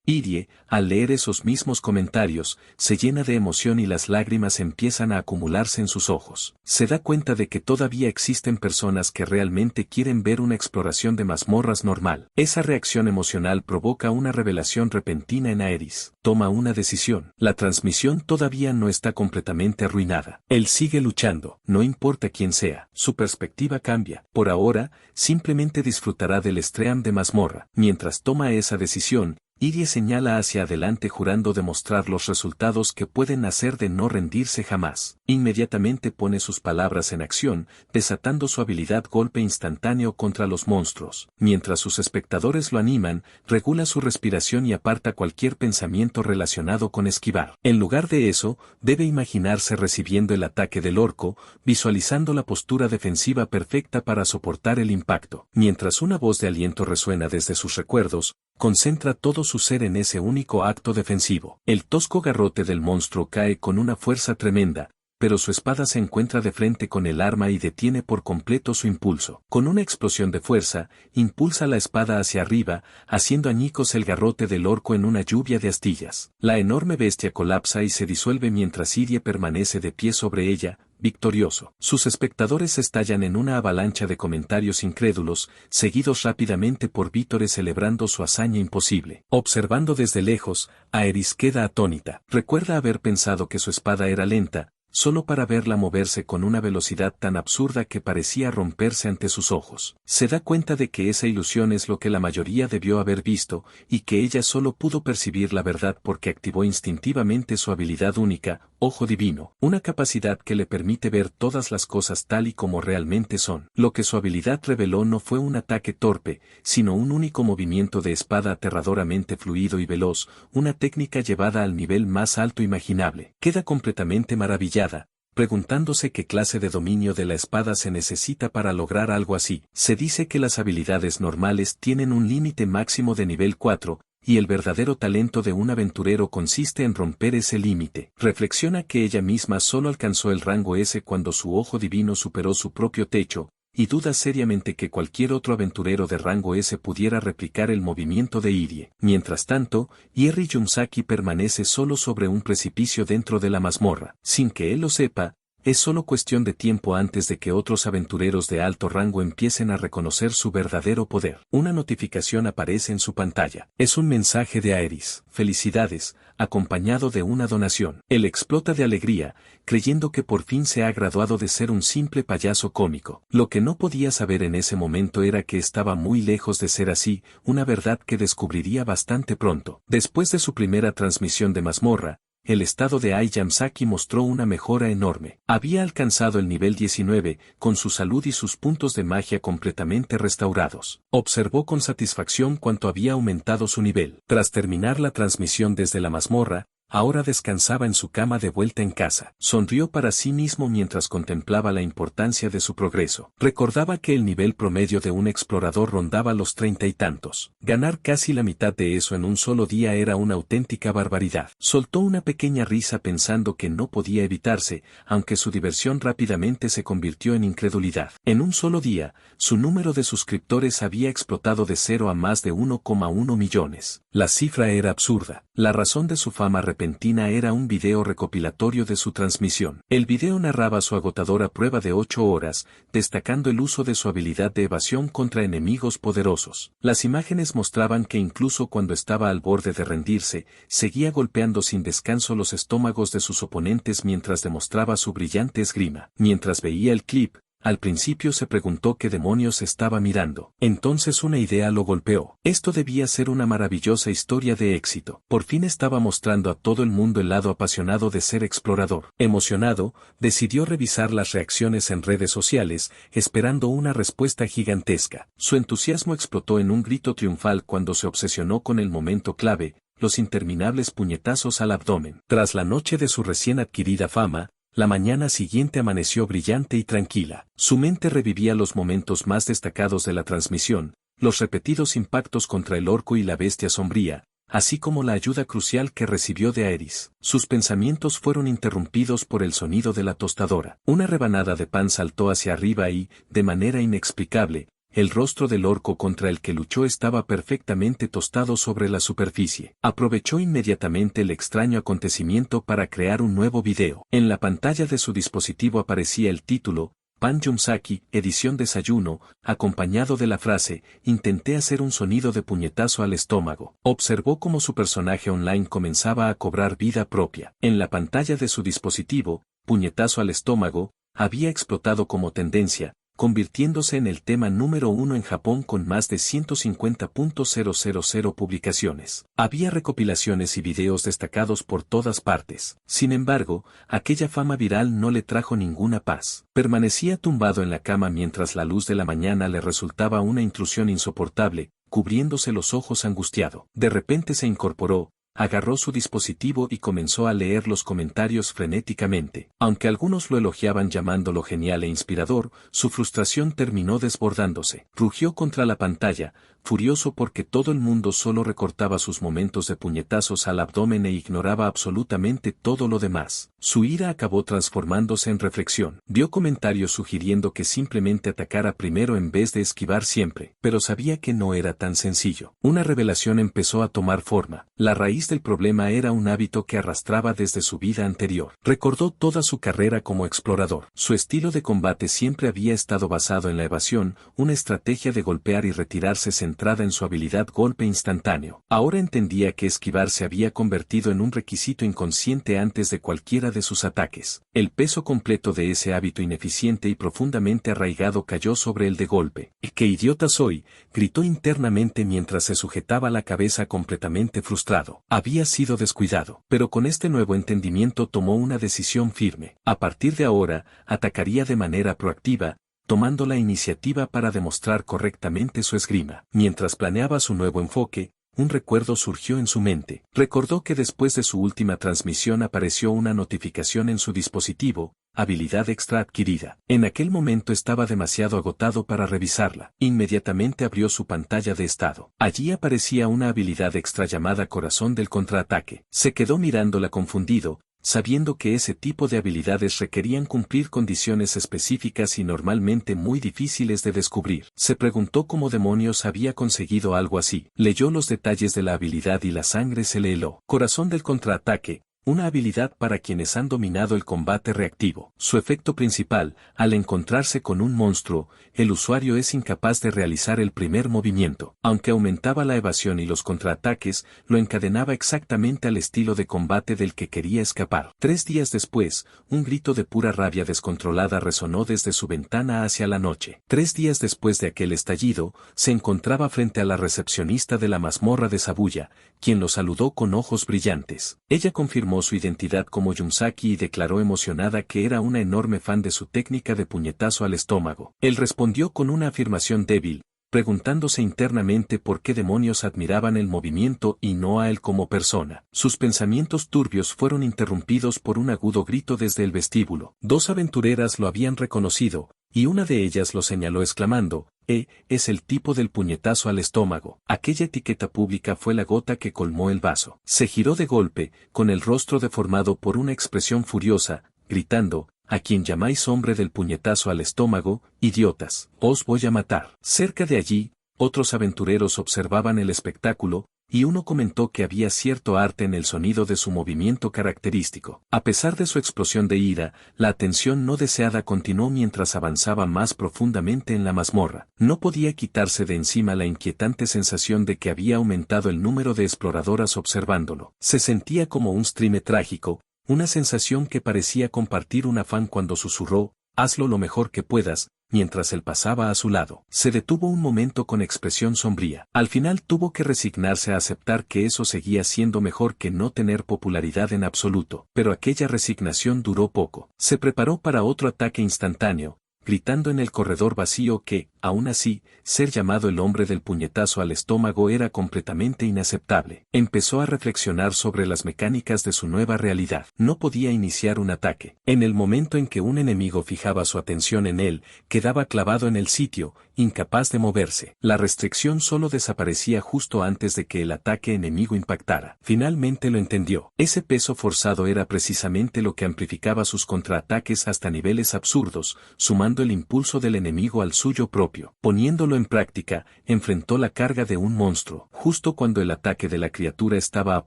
Irie, al leer esos mismos comentarios, se llena de emoción y las lágrimas empiezan a acumularse en sus ojos. Se da cuenta de que todavía existen personas que realmente quieren ver una exploración de mazmorras normal. Esa reacción emocional provoca una revelación repentina en Aerys. Toma una decisión. La transmisión todavía no está completamente arruinada. Él sigue luchando, no importa quién sea. Su perspectiva cambia. Por ahora, simplemente disfrutará del stream de mazmorra. Mientras toma esa decisión, Irie señala hacia adelante jurando demostrar los resultados que pueden hacer de no rendirse jamás. Inmediatamente pone sus palabras en acción, desatando su habilidad golpe instantáneo contra los monstruos. Mientras sus espectadores lo animan, regula su respiración y aparta cualquier pensamiento relacionado con esquivar. En lugar de eso, debe imaginarse recibiendo el ataque del orco, visualizando la postura defensiva perfecta para soportar el impacto. Mientras una voz de aliento resuena desde sus recuerdos, concentra todo su ser en ese único acto defensivo. El tosco garrote del monstruo cae con una fuerza tremenda, pero su espada se encuentra de frente con el arma y detiene por completo su impulso. Con una explosión de fuerza, impulsa la espada hacia arriba, haciendo añicos el garrote del orco en una lluvia de astillas. La enorme bestia colapsa y se disuelve mientras Irie permanece de pie sobre ella, victorioso. Sus espectadores estallan en una avalancha de comentarios incrédulos, seguidos rápidamente por vítores celebrando su hazaña imposible. Observando desde lejos, Aerys queda atónita. Recuerda haber pensado que su espada era lenta, solo para verla moverse con una velocidad tan absurda que parecía romperse ante sus ojos. Se da cuenta de que esa ilusión es lo que la mayoría debió haber visto, y que ella solo pudo percibir la verdad porque activó instintivamente su habilidad única, Ojo Divino, una capacidad que le permite ver todas las cosas tal y como realmente son. Lo que su habilidad reveló no fue un ataque torpe, sino un único movimiento de espada aterradoramente fluido y veloz, una técnica llevada al nivel más alto imaginable. Queda completamente maravillada, preguntándose qué clase de dominio de la espada se necesita para lograr algo así. Se dice que las habilidades normales tienen un límite máximo de nivel 4, y el verdadero talento de un aventurero consiste en romper ese límite. Reflexiona que ella misma solo alcanzó el rango S cuando su ojo divino superó su propio techo, y duda seriamente que cualquier otro aventurero de rango S pudiera replicar el movimiento de Irie. Mientras tanto, Ierry Yumsaki permanece solo sobre un precipicio dentro de la mazmorra. Sin que él lo sepa, es solo cuestión de tiempo antes de que otros aventureros de alto rango empiecen a reconocer su verdadero poder. Una notificación aparece en su pantalla. Es un mensaje de Aerys. Felicidades, acompañado de una donación. Él explota de alegría, creyendo que por fin se ha graduado de ser un simple payaso cómico. Lo que no podía saber en ese momento era que estaba muy lejos de ser así, una verdad que descubriría bastante pronto. Después de su primera transmisión de mazmorra, el estado de Ai Yamsaki mostró una mejora enorme. Había alcanzado el nivel 19, con su salud y sus puntos de magia completamente restaurados. Observó con satisfacción cuánto había aumentado su nivel. Tras terminar la transmisión desde la mazmorra, ahora descansaba en su cama de vuelta en casa. Sonrió para sí mismo mientras contemplaba la importancia de su progreso. Recordaba que el nivel promedio de un explorador rondaba los 30 y tantos. Ganar casi la mitad de eso en un solo día era una auténtica barbaridad. Soltó una pequeña risa pensando que no podía evitarse, aunque su diversión rápidamente se convirtió en incredulidad. En un solo día, su número de suscriptores había explotado de 0 a más de 1,1 millones. La cifra era absurda. La razón de su fama repentina era un video recopilatorio de su transmisión. El video narraba su agotadora prueba de 8 horas, destacando el uso de su habilidad de evasión contra enemigos poderosos. Las imágenes mostraban que incluso cuando estaba al borde de rendirse, seguía golpeando sin descanso los estómagos de sus oponentes mientras demostraba su brillante esgrima. Mientras veía el clip, al principio se preguntó qué demonios estaba mirando. Entonces una idea lo golpeó. Esto debía ser una maravillosa historia de éxito. Por fin estaba mostrando a todo el mundo el lado apasionado de ser explorador. Emocionado, decidió revisar las reacciones en redes sociales, esperando una respuesta gigantesca. Su entusiasmo explotó en un grito triunfal cuando se obsesionó con el momento clave, los interminables puñetazos al abdomen. Tras la noche de su recién adquirida fama, la mañana siguiente amaneció brillante y tranquila. Su mente revivía los momentos más destacados de la transmisión, los repetidos impactos contra el orco y la bestia sombría, así como la ayuda crucial que recibió de Aerys. Sus pensamientos fueron interrumpidos por el sonido de la tostadora. Una rebanada de pan saltó hacia arriba y, de manera inexplicable, el rostro del orco contra el que luchó estaba perfectamente tostado sobre la superficie. Aprovechó inmediatamente el extraño acontecimiento para crear un nuevo video. En la pantalla de su dispositivo aparecía el título, Pan Yumsaki, edición desayuno, acompañado de la frase, intenté hacer un sonido de puñetazo al estómago. Observó cómo su personaje online comenzaba a cobrar vida propia. En la pantalla de su dispositivo, puñetazo al estómago, había explotado como tendencia, convirtiéndose en el tema número 1 en Japón con más de 150.000 publicaciones. Había recopilaciones y videos destacados por todas partes. Sin embargo, aquella fama viral no le trajo ninguna paz. Permanecía tumbado en la cama mientras la luz de la mañana le resultaba una intrusión insoportable, cubriéndose los ojos angustiado. De repente se incorporó, agarró su dispositivo y comenzó a leer los comentarios frenéticamente. Aunque algunos lo elogiaban llamándolo genial e inspirador, su frustración terminó desbordándose. Rugió contra la pantalla, furioso porque todo el mundo solo recortaba sus momentos de puñetazos al abdomen e ignoraba absolutamente todo lo demás. Su ira acabó transformándose en reflexión. Vio comentarios sugiriendo que simplemente atacara primero en vez de esquivar siempre, pero sabía que no era tan sencillo. Una revelación empezó a tomar forma. La raíz del problema era un hábito que arrastraba desde su vida anterior. Recordó toda su carrera como explorador. Su estilo de combate siempre había estado basado en la evasión, una estrategia de golpear y retirarse centrada en su habilidad golpe instantáneo. Ahora entendía que esquivar se había convertido en un requisito inconsciente antes de cualquiera de sus ataques. El peso completo de ese hábito ineficiente y profundamente arraigado cayó sobre él de golpe. ¡Qué idiota soy!, gritó internamente mientras se sujetaba la cabeza completamente frustrado. Había sido descuidado, pero con este nuevo entendimiento tomó una decisión firme. A partir de ahora, atacaría de manera proactiva, tomando la iniciativa para demostrar correctamente su esgrima. Mientras planeaba su nuevo enfoque, un recuerdo surgió en su mente. Recordó que después de su última transmisión apareció una notificación en su dispositivo, habilidad extra adquirida. En aquel momento estaba demasiado agotado para revisarla. Inmediatamente abrió su pantalla de estado. Allí aparecía una habilidad extra llamada Corazón del Contraataque. Se quedó mirándola confundido, sabiendo que ese tipo de habilidades requerían cumplir condiciones específicas y normalmente muy difíciles de descubrir. Se preguntó cómo demonios había conseguido algo así. Leyó los detalles de la habilidad y la sangre se le heló. Corazón del Contraataque, una habilidad para quienes han dominado el combate reactivo. Su efecto principal, al encontrarse con un monstruo, el usuario es incapaz de realizar el primer movimiento. Aunque aumentaba la evasión y los contraataques, lo encadenaba exactamente al estilo de combate del que quería escapar. 3 días después, un grito de pura rabia descontrolada resonó desde su ventana hacia la noche. 3 días después de aquel estallido, se encontraba frente a la recepcionista de la mazmorra de Sabuya, quien lo saludó con ojos brillantes. Ella confirmó su identidad como Yumsaki y declaró emocionada que era una enorme fan de su técnica de puñetazo al estómago. Él respondió con una afirmación débil, preguntándose internamente por qué demonios admiraban el movimiento y no a él como persona. Sus pensamientos turbios fueron interrumpidos por un agudo grito desde el vestíbulo. 2 aventureras lo habían reconocido, y una de ellas lo señaló exclamando, es el tipo del puñetazo al estómago. Aquella etiqueta pública fue la gota que colmó el vaso. Se giró de golpe, con el rostro deformado por una expresión furiosa, gritando, a quien llamáis hombre del puñetazo al estómago, idiotas, os voy a matar. Cerca de allí, otros aventureros observaban el espectáculo, y uno comentó que había cierto arte en el sonido de su movimiento característico. A pesar de su explosión de ira, la atención no deseada continuó mientras avanzaba más profundamente en la mazmorra. No podía quitarse de encima la inquietante sensación de que había aumentado el número de exploradoras observándolo. Se sentía como un stream trágico, una sensación que parecía compartir un afán cuando susurró, «Hazlo lo mejor que puedas», mientras él pasaba a su lado. Se detuvo un momento con expresión sombría. Al final tuvo que resignarse a aceptar que eso seguía siendo mejor que no tener popularidad en absoluto. Pero aquella resignación duró poco. Se preparó para otro ataque instantáneo, gritando en el corredor vacío que, aún así, ser llamado el hombre del puñetazo al estómago era completamente inaceptable. Empezó a reflexionar sobre las mecánicas de su nueva realidad. No podía iniciar un ataque. En el momento en que un enemigo fijaba su atención en él, quedaba clavado en el sitio, incapaz de moverse. La restricción solo desaparecía justo antes de que el ataque enemigo impactara. Finalmente lo entendió. Ese peso forzado era precisamente lo que amplificaba sus contraataques hasta niveles absurdos, sumando el impulso del enemigo al suyo propio. Poniéndolo en práctica, enfrentó la carga de un monstruo. Justo cuando el ataque de la criatura estaba a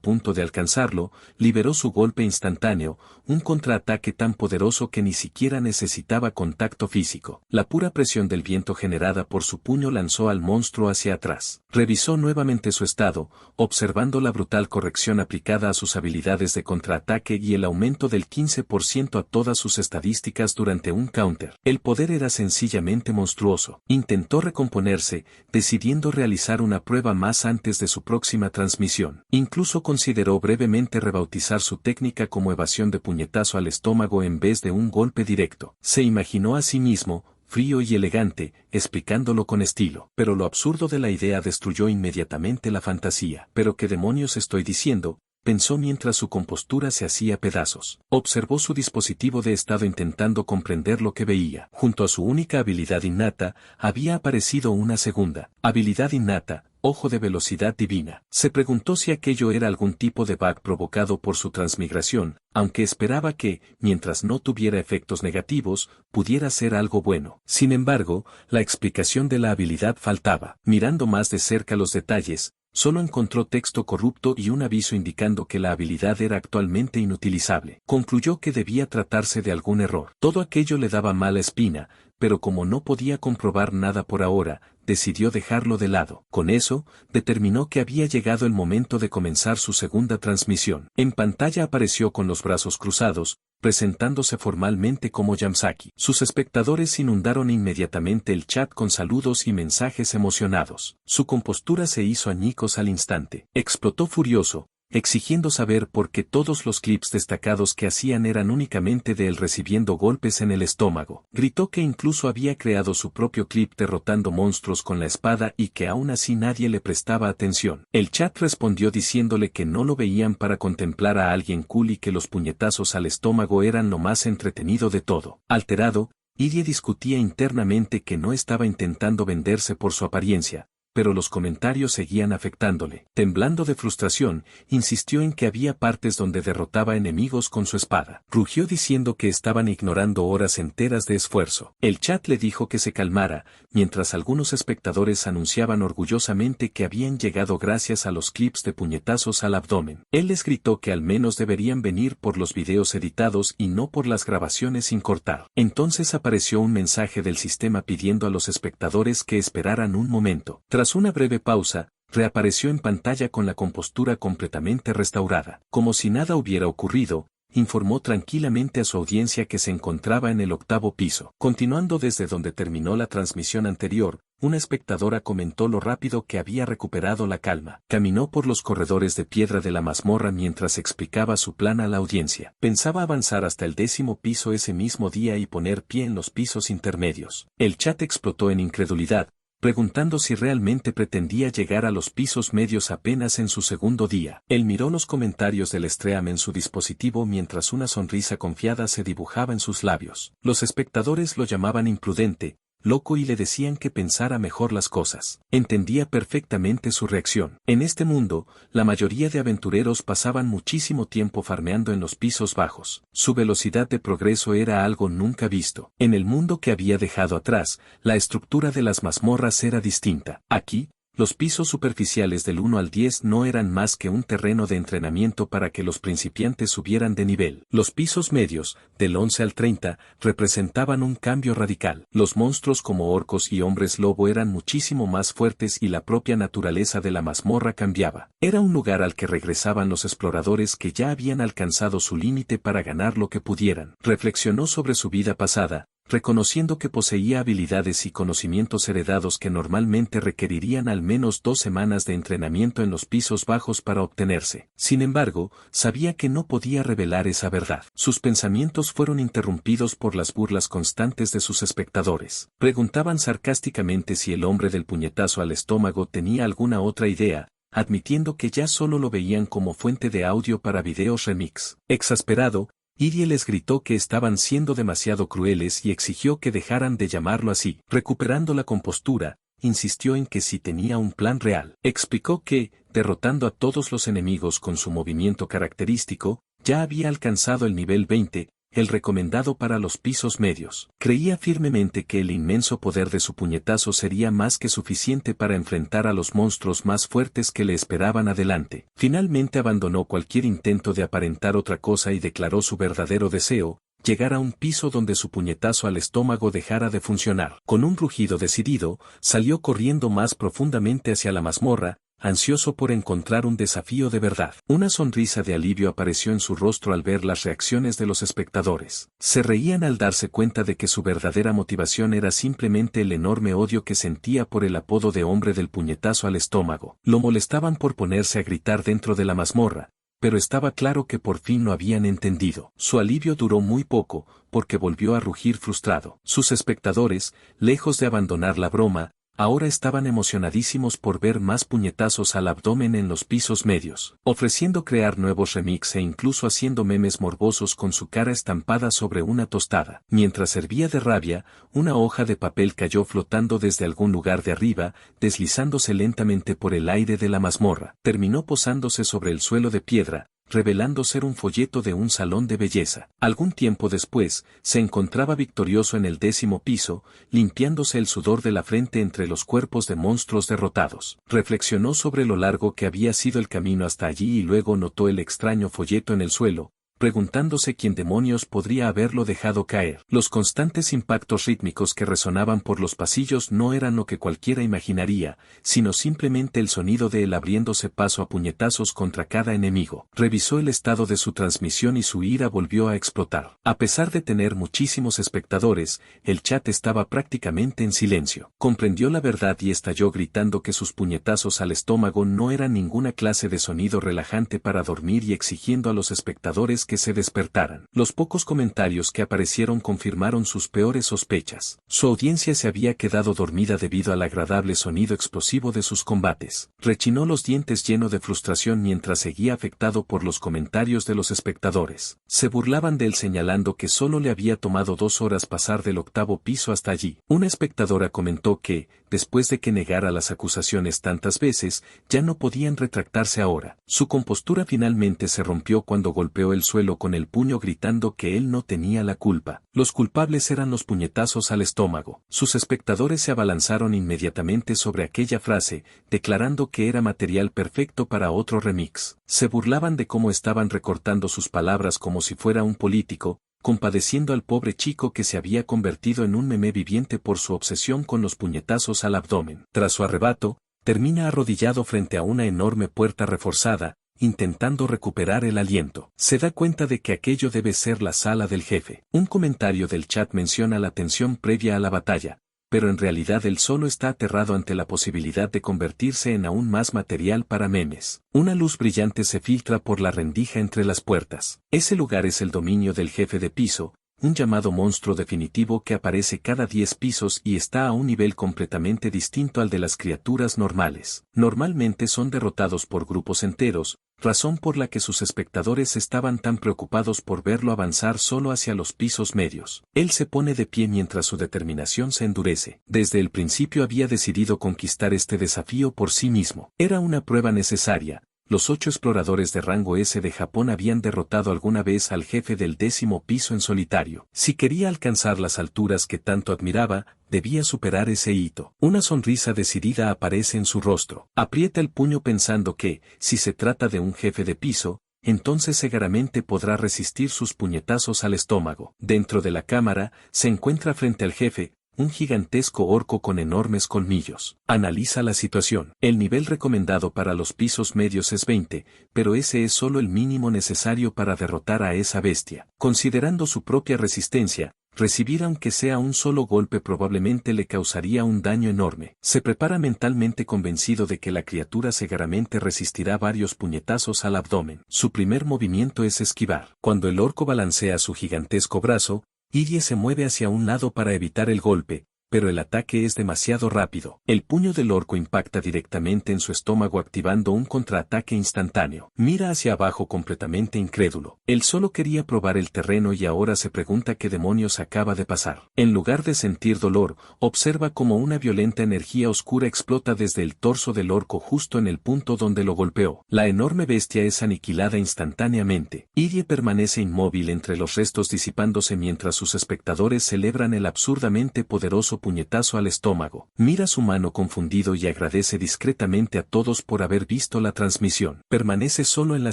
punto de alcanzarlo, liberó su golpe instantáneo, un contraataque tan poderoso que ni siquiera necesitaba contacto físico. La pura presión del viento generada por su puño lanzó al monstruo hacia atrás. Revisó nuevamente su estado, observando la brutal corrección aplicada a sus habilidades de contraataque y el aumento del 15% a todas sus estadísticas durante un counter. El poder era sencillamente monstruoso. Intentó recomponerse, decidiendo realizar una prueba más antes de su próxima transmisión. Incluso consideró brevemente rebautizar su técnica como evasión de puñetazo al estómago en vez de un golpe directo. Se imaginó a sí mismo, frío y elegante, explicándolo con estilo. Pero lo absurdo de la idea destruyó inmediatamente la fantasía. ¿Pero qué demonios estoy diciendo?, pensó mientras su compostura se hacía pedazos. Observó su dispositivo de estado intentando comprender lo que veía. Junto a su única habilidad innata, había aparecido una segunda habilidad innata, ojo de velocidad divina. Se preguntó si aquello era algún tipo de bug provocado por su transmigración, aunque esperaba que, mientras no tuviera efectos negativos, pudiera ser algo bueno. Sin embargo, la explicación de la habilidad faltaba. Mirando más de cerca los detalles, solo encontró texto corrupto y un aviso indicando que la habilidad era actualmente inutilizable. Concluyó que debía tratarse de algún error. Todo aquello le daba mala espina, pero como no podía comprobar nada por ahora, decidió dejarlo de lado. Con eso, determinó que había llegado el momento de comenzar su segunda transmisión. En pantalla apareció con los brazos cruzados, presentándose formalmente como Yamsaki. Sus espectadores inundaron inmediatamente el chat con saludos y mensajes emocionados. Su compostura se hizo añicos al instante. Explotó furioso, exigiendo saber por qué todos los clips destacados que hacían eran únicamente de él recibiendo golpes en el estómago. Gritó que incluso había creado su propio clip derrotando monstruos con la espada y que aún así nadie le prestaba atención. El chat respondió diciéndole que no lo veían para contemplar a alguien cool y que los puñetazos al estómago eran lo más entretenido de todo. Alterado, Idie discutía internamente que no estaba intentando venderse por su apariencia, pero los comentarios seguían afectándole. Temblando de frustración, insistió en que había partes donde derrotaba enemigos con su espada. Rugió diciendo que estaban ignorando horas enteras de esfuerzo. El chat le dijo que se calmara, mientras algunos espectadores anunciaban orgullosamente que habían llegado gracias a los clips de puñetazos al abdomen. Él les gritó que al menos deberían venir por los videos editados y no por las grabaciones sin cortar. Entonces apareció un mensaje del sistema pidiendo a los espectadores que esperaran un momento. Tras una breve pausa, reapareció en pantalla con la compostura completamente restaurada. Como si nada hubiera ocurrido, informó tranquilamente a su audiencia que se encontraba en el 8º piso. Continuando desde donde terminó la transmisión anterior, una espectadora comentó lo rápido que había recuperado la calma. Caminó por los corredores de piedra de la mazmorra mientras explicaba su plan a la audiencia. Pensaba avanzar hasta el 10º piso ese mismo día y poner pie en los pisos intermedios. El chat explotó en incredulidad, preguntando si realmente pretendía llegar a los pisos medios apenas en su segundo día. Él miró los comentarios del stream en su dispositivo mientras una sonrisa confiada se dibujaba en sus labios. Los espectadores lo llamaban imprudente, loco y le decían que pensara mejor las cosas. Entendía perfectamente su reacción. En este mundo, la mayoría de aventureros pasaban muchísimo tiempo farmeando en los pisos bajos. Su velocidad de progreso era algo nunca visto. En el mundo que había dejado atrás, la estructura de las mazmorras era distinta. Aquí, Los pisos superficiales del 1 al 10 no eran más que un terreno de entrenamiento para que los principiantes subieran de nivel. Los pisos medios, del 11 al 30, representaban un cambio radical. Los monstruos como orcos y hombres lobo eran muchísimo más fuertes y la propia naturaleza de la mazmorra cambiaba. Era un lugar al que regresaban los exploradores que ya habían alcanzado su límite para ganar lo que pudieran. Reflexionó sobre su vida pasada, reconociendo que poseía habilidades y conocimientos heredados que normalmente requerirían al menos 2 semanas de entrenamiento en los pisos bajos para obtenerse. Sin embargo, sabía que no podía revelar esa verdad. Sus pensamientos fueron interrumpidos por las burlas constantes de sus espectadores. Preguntaban sarcásticamente si el hombre del puñetazo al estómago tenía alguna otra idea, admitiendo que ya solo lo veían como fuente de audio para videos remix. Exasperado, Irie les gritó que estaban siendo demasiado crueles y exigió que dejaran de llamarlo así. Recuperando la compostura, insistió en que sí tenía un plan real. Explicó que, derrotando a todos los enemigos con su movimiento característico, ya había alcanzado el nivel 20, el recomendado para los pisos medios. Creía firmemente que el inmenso poder de su puñetazo sería más que suficiente para enfrentar a los monstruos más fuertes que le esperaban adelante. Finalmente abandonó cualquier intento de aparentar otra cosa y declaró su verdadero deseo: llegar a un piso donde su puñetazo al estómago dejara de funcionar. Con un rugido decidido, salió corriendo más profundamente hacia la mazmorra, ansioso por encontrar un desafío de verdad. Una sonrisa de alivio apareció en su rostro al ver las reacciones de los espectadores. Se reían al darse cuenta de que su verdadera motivación era simplemente el enorme odio que sentía por el apodo de hombre del puñetazo al estómago. Lo molestaban por ponerse a gritar dentro de la mazmorra, pero estaba claro que por fin lo habían entendido. Su alivio duró muy poco, porque volvió a rugir frustrado. Sus espectadores, lejos de abandonar la broma, ahora estaban emocionadísimos por ver más puñetazos al abdomen en los pisos medios, ofreciendo crear nuevos remix e incluso haciendo memes morbosos con su cara estampada sobre una tostada. Mientras hervía de rabia, una hoja de papel cayó flotando desde algún lugar de arriba, deslizándose lentamente por el aire de la mazmorra. Terminó posándose sobre el suelo de piedra, revelando ser un folleto de un salón de belleza. Algún tiempo después, se encontraba victorioso en el 10º piso, limpiándose el sudor de la frente entre los cuerpos de monstruos derrotados. Reflexionó sobre lo largo que había sido el camino hasta allí y luego notó el extraño folleto en el suelo, preguntándose quién demonios podría haberlo dejado caer. Los constantes impactos rítmicos que resonaban por los pasillos no eran lo que cualquiera imaginaría, sino simplemente el sonido de él abriéndose paso a puñetazos contra cada enemigo. Revisó el estado de su transmisión y su ira volvió a explotar. A pesar de tener muchísimos espectadores, el chat estaba prácticamente en silencio. Comprendió la verdad y estalló gritando que sus puñetazos al estómago no eran ninguna clase de sonido relajante para dormir y exigiendo a los espectadores que se despertaran. Los pocos comentarios que aparecieron confirmaron sus peores sospechas. Su audiencia se había quedado dormida debido al agradable sonido explosivo de sus combates. Rechinó los dientes lleno de frustración mientras seguía afectado por los comentarios de los espectadores. Se burlaban de él señalando que solo le había tomado 2 horas pasar del 8º piso hasta allí. Una espectadora comentó que, después de que negara las acusaciones tantas veces, ya no podían retractarse ahora. Su compostura finalmente se rompió cuando golpeó el suelo con el puño gritando que él no tenía la culpa. Los culpables eran los puñetazos al estómago. Sus espectadores se abalanzaron inmediatamente sobre aquella frase, declarando que era material perfecto para otro remix. Se burlaban de cómo estaban recortando sus palabras como si fuera un político, compadeciendo al pobre chico que se había convertido en un meme viviente por su obsesión con los puñetazos al abdomen. Tras su arrebato, termina arrodillado frente a una enorme puerta reforzada, intentando recuperar el aliento. Se da cuenta de que aquello debe ser la sala del jefe. Un comentario del chat menciona la tensión previa a la batalla, pero en realidad él solo está aterrado ante la posibilidad de convertirse en aún más material para memes. Una luz brillante se filtra por la rendija entre las puertas. Ese lugar es el dominio del jefe de piso, un llamado monstruo definitivo que aparece cada 10 pisos y está a un nivel completamente distinto al de las criaturas normales. Normalmente son derrotados por grupos enteros, razón por la que sus espectadores estaban tan preocupados por verlo avanzar solo hacia los pisos medios. Él se pone de pie mientras su determinación se endurece. Desde el principio había decidido conquistar este desafío por sí mismo. Era una prueba necesaria, los 8 exploradores de rango S de Japón habían derrotado alguna vez al jefe del 10º piso en solitario. Si quería alcanzar las alturas que tanto admiraba, debía superar ese hito. Una sonrisa decidida aparece en su rostro. Aprieta el puño pensando que, si se trata de un jefe de piso, entonces seguramente podrá resistir sus puñetazos al estómago. Dentro de la cámara, se encuentra frente al jefe, un gigantesco orco con enormes colmillos. Analiza la situación. El nivel recomendado para los pisos medios es 20, pero ese es solo el mínimo necesario para derrotar a esa bestia. Considerando su propia resistencia, recibir aunque sea un solo golpe probablemente le causaría un daño enorme. Se prepara mentalmente convencido de que la criatura seguramente resistirá varios puñetazos al abdomen. Su primer movimiento es esquivar. Cuando el orco balancea su gigantesco brazo, Irie se mueve hacia un lado para evitar el golpe, pero el ataque es demasiado rápido. El puño del orco impacta directamente en su estómago activando un contraataque instantáneo. Mira hacia abajo completamente incrédulo. Él solo quería probar el terreno y ahora se pregunta qué demonios acaba de pasar. En lugar de sentir dolor, observa cómo una violenta energía oscura explota desde el torso del orco justo en el punto donde lo golpeó. La enorme bestia es aniquilada instantáneamente. Irie permanece inmóvil entre los restos disipándose mientras sus espectadores celebran el absurdamente poderoso puñetazo al estómago. Mira su mano confundido y agradece discretamente a todos por haber visto la transmisión. Permanece solo en la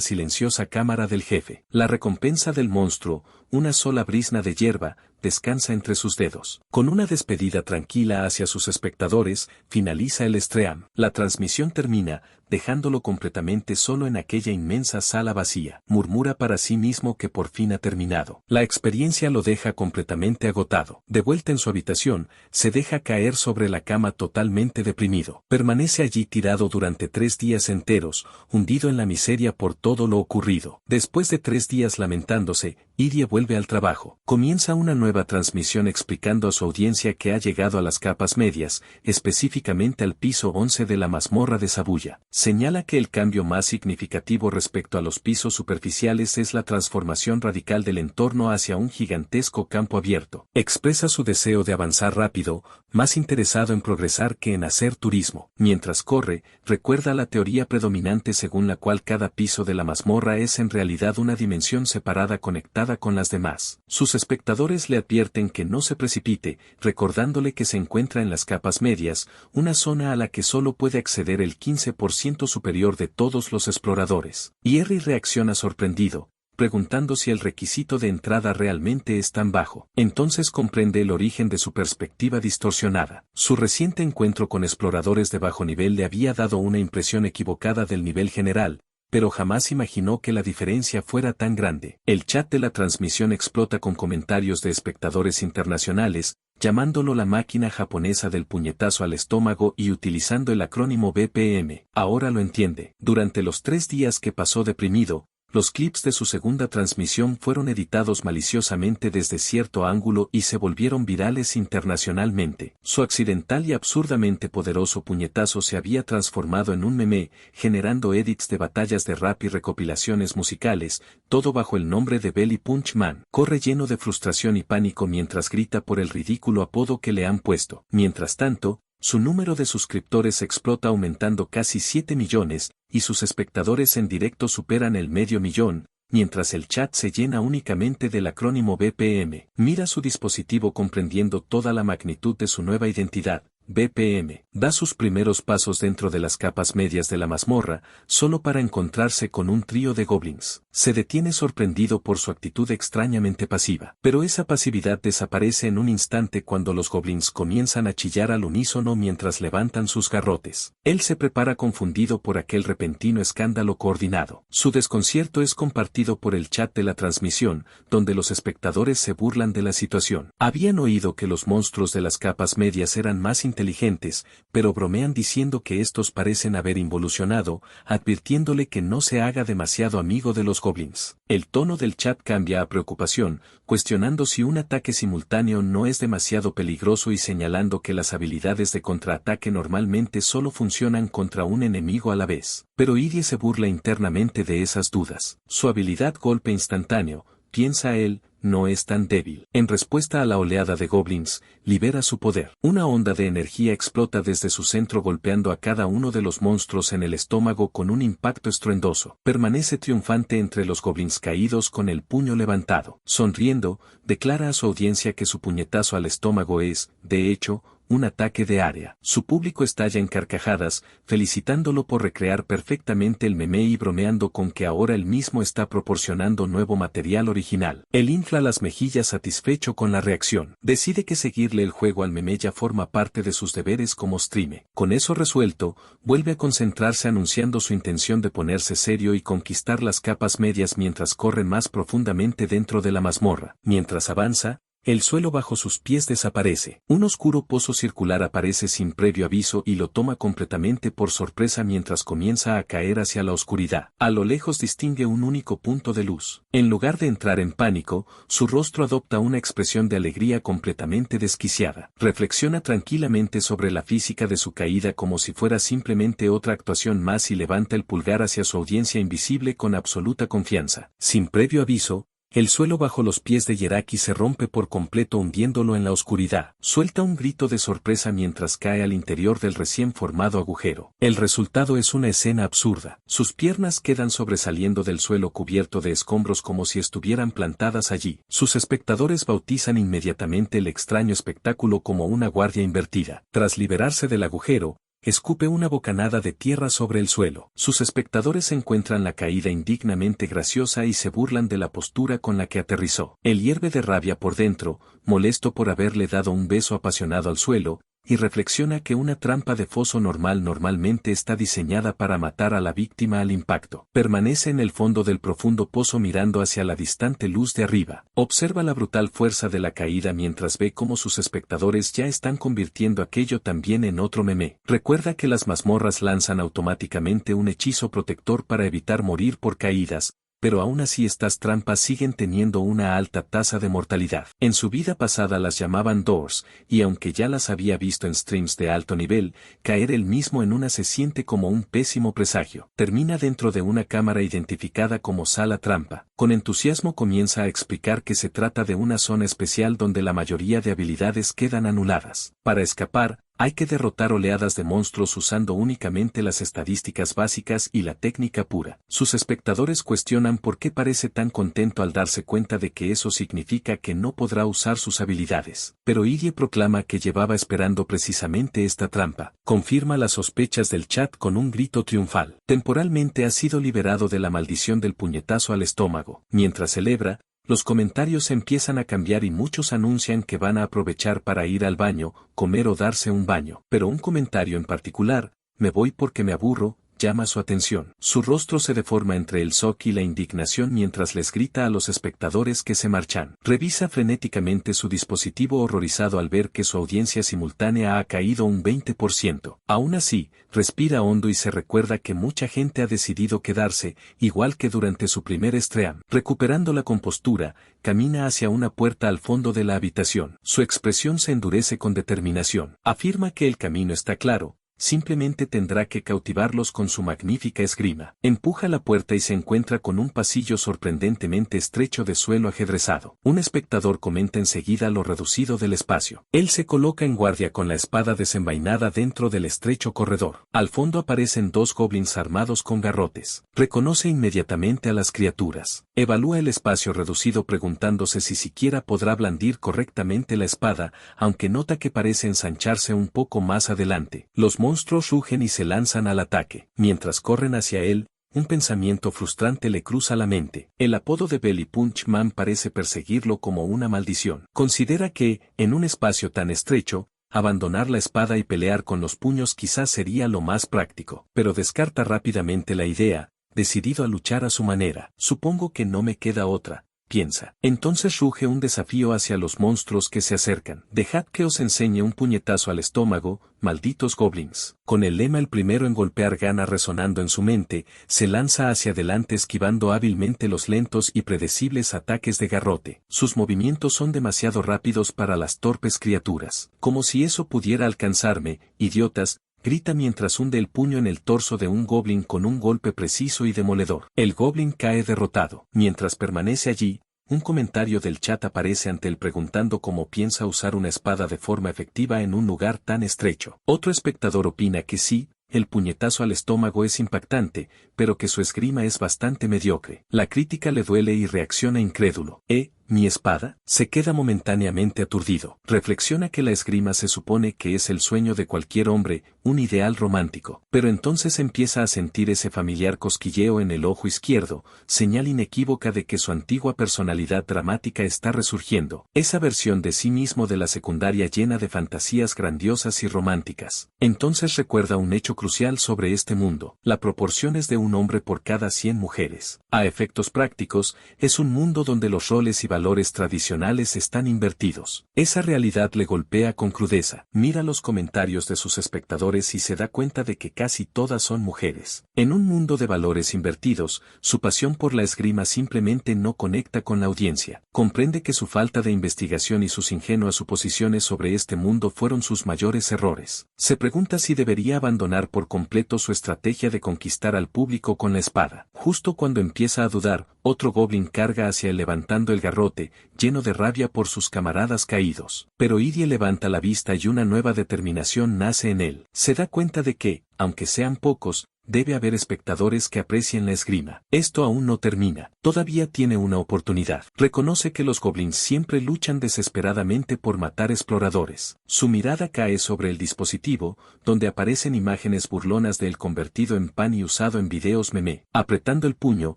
silenciosa cámara del jefe. La recompensa del monstruo, una sola brizna de hierba, descansa entre sus dedos. Con una despedida tranquila hacia sus espectadores, finaliza el stream. La transmisión termina, dejándolo completamente solo en aquella inmensa sala vacía. Murmura para sí mismo que por fin ha terminado. La experiencia lo deja completamente agotado. De vuelta en su habitación, se deja caer sobre la cama totalmente deprimido. Permanece allí tirado durante 3 días enteros, hundido en la miseria por todo lo ocurrido. Después de 3 días lamentándose, Irie vuelve al trabajo. Comienza una nueva transmisión explicando a su audiencia que ha llegado a las capas medias, específicamente al piso 11 de la mazmorra de Sabuya. Señala que el cambio más significativo respecto a los pisos superficiales es la transformación radical del entorno hacia un gigantesco campo abierto. Expresa su deseo de avanzar rápido, más interesado en progresar que en hacer turismo. Mientras corre, recuerda la teoría predominante según la cual cada piso de la mazmorra es en realidad una dimensión separada conectada con las demás. Sus espectadores le advierten que no se precipite, recordándole que se encuentra en las capas medias, una zona a la que solo puede acceder el 15% superior de todos los exploradores. Jerry reacciona sorprendido, preguntando si el requisito de entrada realmente es tan bajo. Entonces comprende el origen de su perspectiva distorsionada. Su reciente encuentro con exploradores de bajo nivel le había dado una impresión equivocada del nivel general, pero jamás imaginó que la diferencia fuera tan grande. El chat de la transmisión explota con comentarios de espectadores internacionales, llamándolo la máquina japonesa del puñetazo al estómago y utilizando el acrónimo BPM. Ahora lo entiende. Durante los 3 días que pasó deprimido, los clips de su segunda transmisión fueron editados maliciosamente desde cierto ángulo y se volvieron virales internacionalmente. Su accidental y absurdamente poderoso puñetazo se había transformado en un meme, generando edits de batallas de rap y recopilaciones musicales, todo bajo el nombre de Belly Punch Man. Corre lleno de frustración y pánico mientras grita por el ridículo apodo que le han puesto. Mientras tanto, su número de suscriptores explota aumentando casi 7 millones, y sus espectadores en directo superan el 500.000, mientras el chat se llena únicamente del acrónimo BPM. Mira su dispositivo comprendiendo toda la magnitud de su nueva identidad. BPM da sus primeros pasos dentro de las capas medias de la mazmorra, solo para encontrarse con un trío de goblins. Se detiene sorprendido por su actitud extrañamente pasiva. Pero esa pasividad desaparece en un instante cuando los goblins comienzan a chillar al unísono mientras levantan sus garrotes. Él se prepara confundido por aquel repentino escándalo coordinado. Su desconcierto es compartido por el chat de la transmisión, donde los espectadores se burlan de la situación. Habían oído que los monstruos de las capas medias eran más inteligentes, pero bromean diciendo que estos parecen haber involucionado, advirtiéndole que no se haga demasiado amigo de los goblins. El tono del chat cambia a preocupación, cuestionando si un ataque simultáneo no es demasiado peligroso y señalando que las habilidades de contraataque normalmente solo funcionan contra un enemigo a la vez. Pero Irie se burla internamente de esas dudas. Su habilidad golpe instantáneo, piensa él, no es tan débil. En respuesta a la oleada de goblins, libera su poder. Una onda de energía explota desde su centro golpeando a cada uno de los monstruos en el estómago con un impacto estruendoso. Permanece triunfante entre los goblins caídos con el puño levantado. Sonriendo, declara a su audiencia que su puñetazo al estómago es, de hecho, un ataque de área. Su público estalla en carcajadas, felicitándolo por recrear perfectamente el meme y bromeando con que ahora él mismo está proporcionando nuevo material original. Él infla las mejillas satisfecho con la reacción. Decide que seguirle el juego al meme ya forma parte de sus deberes como streamer. Con eso resuelto, vuelve a concentrarse anunciando su intención de ponerse serio y conquistar las capas medias mientras corre más profundamente dentro de la mazmorra. Mientras avanza, el suelo bajo sus pies desaparece. Un oscuro pozo circular aparece sin previo aviso y lo toma completamente por sorpresa mientras comienza a caer hacia la oscuridad. A lo lejos distingue un único punto de luz. En lugar de entrar en pánico, su rostro adopta una expresión de alegría completamente desquiciada. Reflexiona tranquilamente sobre la física de su caída como si fuera simplemente otra actuación más y levanta el pulgar hacia su audiencia invisible con absoluta confianza. Sin previo aviso, el suelo bajo los pies de Yeraki se rompe por completo hundiéndolo en la oscuridad. Suelta un grito de sorpresa mientras cae al interior del recién formado agujero. El resultado es una escena absurda. Sus piernas quedan sobresaliendo del suelo cubierto de escombros como si estuvieran plantadas allí. Sus espectadores bautizan inmediatamente el extraño espectáculo como una guardia invertida. Tras liberarse del agujero, escupe una bocanada de tierra sobre el suelo. Sus espectadores encuentran la caída indignamente graciosa y se burlan de la postura con la que aterrizó. Él hierve de rabia por dentro, molesto por haberle dado un beso apasionado al suelo, y reflexiona que una trampa de foso normalmente está diseñada para matar a la víctima al impacto. Permanece en el fondo del profundo pozo mirando hacia la distante luz de arriba. Observa la brutal fuerza de la caída mientras ve cómo sus espectadores ya están convirtiendo aquello también en otro meme. Recuerda que las mazmorras lanzan automáticamente un hechizo protector para evitar morir por caídas, pero aún así estas trampas siguen teniendo una alta tasa de mortalidad. En su vida pasada las llamaban doors, y aunque ya las había visto en streams de alto nivel, caer él mismo en una se siente como un pésimo presagio. Termina dentro de una cámara identificada como sala trampa. Con entusiasmo comienza a explicar que se trata de una zona especial donde la mayoría de habilidades quedan anuladas. Para escapar, hay que derrotar oleadas de monstruos usando únicamente las estadísticas básicas y la técnica pura. Sus espectadores cuestionan por qué parece tan contento al darse cuenta de que eso significa que no podrá usar sus habilidades. Pero Idie proclama que llevaba esperando precisamente esta trampa. Confirma las sospechas del chat con un grito triunfal. Temporalmente ha sido liberado de la maldición del puñetazo al estómago. Mientras celebra, los comentarios empiezan a cambiar y muchos anuncian que van a aprovechar para ir al baño, comer o darse un baño. Pero un comentario en particular, me voy porque me aburro, llama su atención. Su rostro se deforma entre el shock y la indignación mientras les grita a los espectadores que se marchan. Revisa frenéticamente su dispositivo horrorizado al ver que su audiencia simultánea ha caído un 20%. Aún así, respira hondo y se recuerda que mucha gente ha decidido quedarse, igual que durante su primer stream. Recuperando la compostura, camina hacia una puerta al fondo de la habitación. Su expresión se endurece con determinación. Afirma que el camino está claro. Simplemente tendrá que cautivarlos con su magnífica esgrima. Empuja la puerta y se encuentra con un pasillo sorprendentemente estrecho de suelo ajedrezado. Un espectador comenta enseguida lo reducido del espacio. Él se coloca en guardia con la espada desenvainada dentro del estrecho corredor. Al fondo aparecen dos goblins armados con garrotes. Reconoce inmediatamente a las criaturas. Evalúa el espacio reducido preguntándose si siquiera podrá blandir correctamente la espada, aunque nota que parece ensancharse un poco más adelante. Los monstruos rugen y se lanzan al ataque. Mientras corren hacia él, un pensamiento frustrante le cruza la mente. El apodo de Belly Punch Man parece perseguirlo como una maldición. Considera que, en un espacio tan estrecho, abandonar la espada y pelear con los puños quizás sería lo más práctico. Pero descarta rápidamente la idea, decidido a luchar a su manera. Supongo que no me queda otra, piensa. Entonces ruge un desafío hacia los monstruos que se acercan. Dejad que os enseñe un puñetazo al estómago, malditos goblins. Con el lema el primero en golpear gana resonando en su mente, se lanza hacia adelante esquivando hábilmente los lentos y predecibles ataques de garrote. Sus movimientos son demasiado rápidos para las torpes criaturas. Como si eso pudiera alcanzarme, idiotas, grita mientras hunde el puño en el torso de un goblin con un golpe preciso y demoledor. El goblin cae derrotado. Mientras permanece allí, un comentario del chat aparece ante él preguntando cómo piensa usar una espada de forma efectiva en un lugar tan estrecho. Otro espectador opina que sí, el puñetazo al estómago es impactante, pero que su esgrima es bastante mediocre. La crítica le duele y reacciona incrédulo. ¿Mi espada? Se queda momentáneamente aturdido. Reflexiona que la esgrima se supone que es el sueño de cualquier hombre, un ideal romántico. Pero entonces empieza a sentir ese familiar cosquilleo en el ojo izquierdo, señal inequívoca de que su antigua personalidad dramática está resurgiendo. Esa versión de sí mismo de la secundaria llena de fantasías grandiosas y románticas. Entonces recuerda un hecho crucial sobre este mundo. La proporción es de un hombre por cada 100 mujeres. A efectos prácticos, es un mundo donde los roles y valores tradicionales están invertidos. Esa realidad le golpea con crudeza. Mira los comentarios de sus espectadores y se da cuenta de que casi todas son mujeres. En un mundo de valores invertidos, su pasión por la esgrima simplemente no conecta con la audiencia. Comprende que su falta de investigación y sus ingenuas suposiciones sobre este mundo fueron sus mayores errores. Se pregunta si debería abandonar por completo su estrategia de conquistar al público con la espada. Justo cuando empieza a dudar, otro goblin carga hacia él levantando el garrote, lleno de rabia por sus camaradas caídos. Pero Irie levanta la vista y una nueva determinación nace en él. Se da cuenta de que, aunque sean pocos, debe haber espectadores que aprecien la esgrima. Esto aún no termina. Todavía tiene una oportunidad. Reconoce que los goblins siempre luchan desesperadamente por matar exploradores. Su mirada cae sobre el dispositivo, donde aparecen imágenes burlonas de él convertido en pan y usado en videos meme. Apretando el puño,